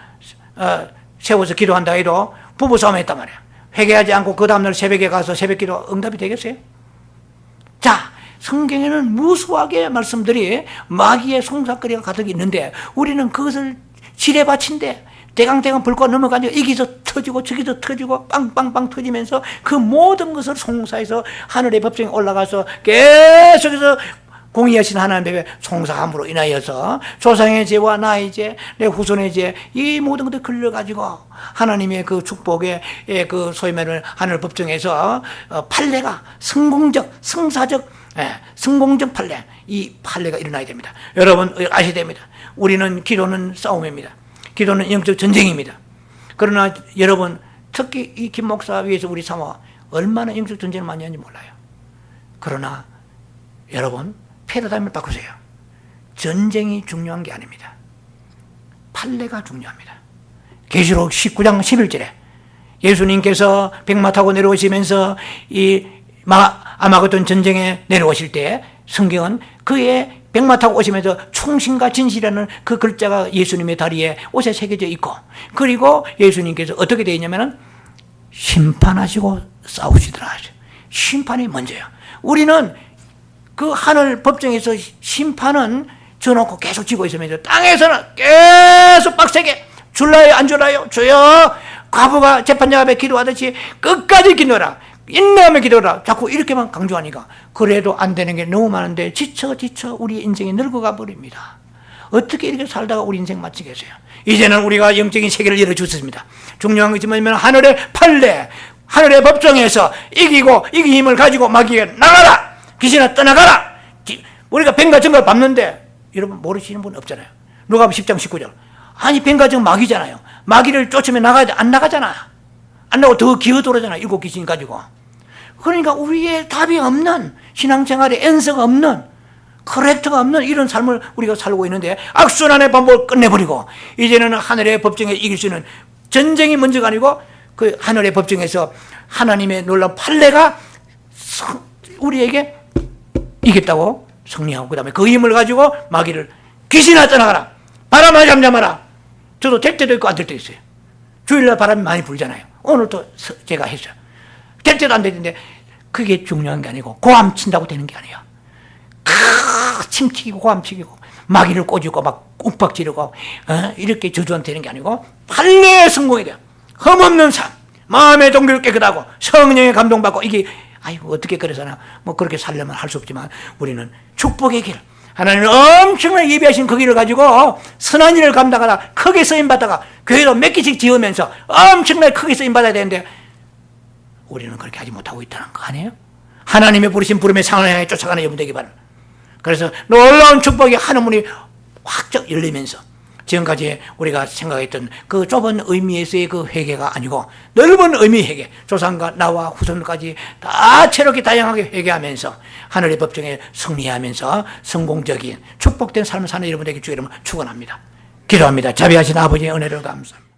세워서 기도한다 해도 부부싸움 했단 말이야. 회개하지 않고 그 다음날 새벽에 가서 새벽기도 응답이 되겠어요? 자, 성경에는 무수하게 말씀들이 마귀의 송사거리가 가득 있는데 우리는 그것을 지뢰밭인데 대강대강 불과 넘어가니까 여기서 터지고 저기서 터지고 빵빵빵 터지면서 그 모든 것을 송사해서 하늘의 법정에 올라가서 계속해서 공의하신 하나님의 송사함으로 인하여서 조상의 죄와 나의 죄, 내 후손의 죄, 이 모든 것들 걸려가지고 하나님의 그 축복의 그 소위 말하는 하늘 법정에서 판례가 성공적, 성사적, 성공적 판례, 이 판례가 일어나야 됩니다. 여러분 아셔야 됩니다. 우리는 기도는 싸움입니다. 기도는 영적 전쟁입니다. 그러나 여러분 특히 이 김 목사 위해서 우리 사모가 얼마나 영적 전쟁을 많이 하는지 몰라요. 그러나 여러분 패러다임을 바꾸세요. 전쟁이 중요한 게 아닙니다. 판례가 중요합니다. 계시록 19장 11절에 예수님께서 백마 타고 내려오시면서 이 아마겟돈 전쟁에 내려오실 때 성경은 그의 백마 타고 오시면서 충신과 진실이라는 그 글자가 예수님의 다리에 옷에 새겨져 있고 그리고 예수님께서 어떻게 되어 있냐면은 심판하시고 싸우시더라. 심판이 먼저요. 우리는 그 하늘 법정에서 심판은 져놓고 계속 지고 있으면서 땅에서는 계속 빡세게 줄라요 안 줄라요? 주여 과부가 재판장 앞에 기도하듯이 끝까지 기도하라 인내하며 기도하라 자꾸 이렇게만 강조하니까 그래도 안 되는 게 너무 많은데 지쳐 우리 인생이 늙어가 버립니다. 어떻게 이렇게 살다가 우리 인생 마치겠어요? 이제는 우리가 영적인 세계를 열어주셨습니다. 중요한 것이면 하늘의 판례 하늘의 법정에서 이기고 이기 힘을 가지고 마귀에게 나가라 귀신아 떠나가라. 우리가 뱀과 정을 밟는데 여러분 모르시는 분 없잖아요. 누가복음 10장 19절 아니 뱀과 정 마귀잖아요. 마귀를 쫓으면 나가야 돼. 안 나가잖아. 안 나가고 더 기어돌아잖아. 7 귀신 가지고. 그러니까 우리의 답이 없는 신앙생활에 엔서가 없는 커렉터가 없는 이런 삶을 우리가 살고 있는데 악순환의 반복을 끝내버리고 이제는 하늘의 법정에 이길 수 있는 전쟁이 먼저가 아니고 그 하늘의 법정에서 하나님의 놀라운 판례가 우리에게 이겼다고 승리하고 그 다음에 그 힘을 가지고 마귀를 귀신아 떠나가라 바람아 잠잠하라. 저도 될 때도 있고 안 될 때도 있어요. 주일날 바람이 많이 불잖아요. 오늘도 제가 했어요. 될 때도 안 되는데 그게 중요한 게 아니고 고함 친다고 되는 게 아니에요. 침튀기고 고함 튀기고 마귀를 꼬집고 막 욱박 지르고 이렇게 저주한 되는 게 아니고 판례의 성공이 돼요. 흠없는 삶 마음의 동기를 깨끗하고 성령의 감동받고 이게 아이고 어떻게 그래서나 뭐 그렇게 살려면 할 수 없지만 우리는 축복의 길 하나님은 엄청나게 예비하신 그 길을 가지고 선한 일을 감당하다 크게 쓰임받다가 교회도 몇 개씩 지으면서 엄청나게 크게 쓰임받아야 되는데 우리는 그렇게 하지 못하고 있다는 거 아니에요? 하나님의 부르신 부름의 상을 향해 쫓아가는 여러분 되기 바랍니다. 그래서 놀라운 축복이 하늘문이 확 열리면서 지금까지 우리가 생각했던 그 좁은 의미에서의 그 회개가 아니고 넓은 의미의 회개, 조상과 나와 후손까지 다채롭게 다양하게 회개하면서 하늘의 법정에 승리하면서 성공적인 축복된 삶을 사는 여러분에게 주의 이름을 축원합니다. 기도합니다. 자비하신 아버지의 은혜를 감사합니다.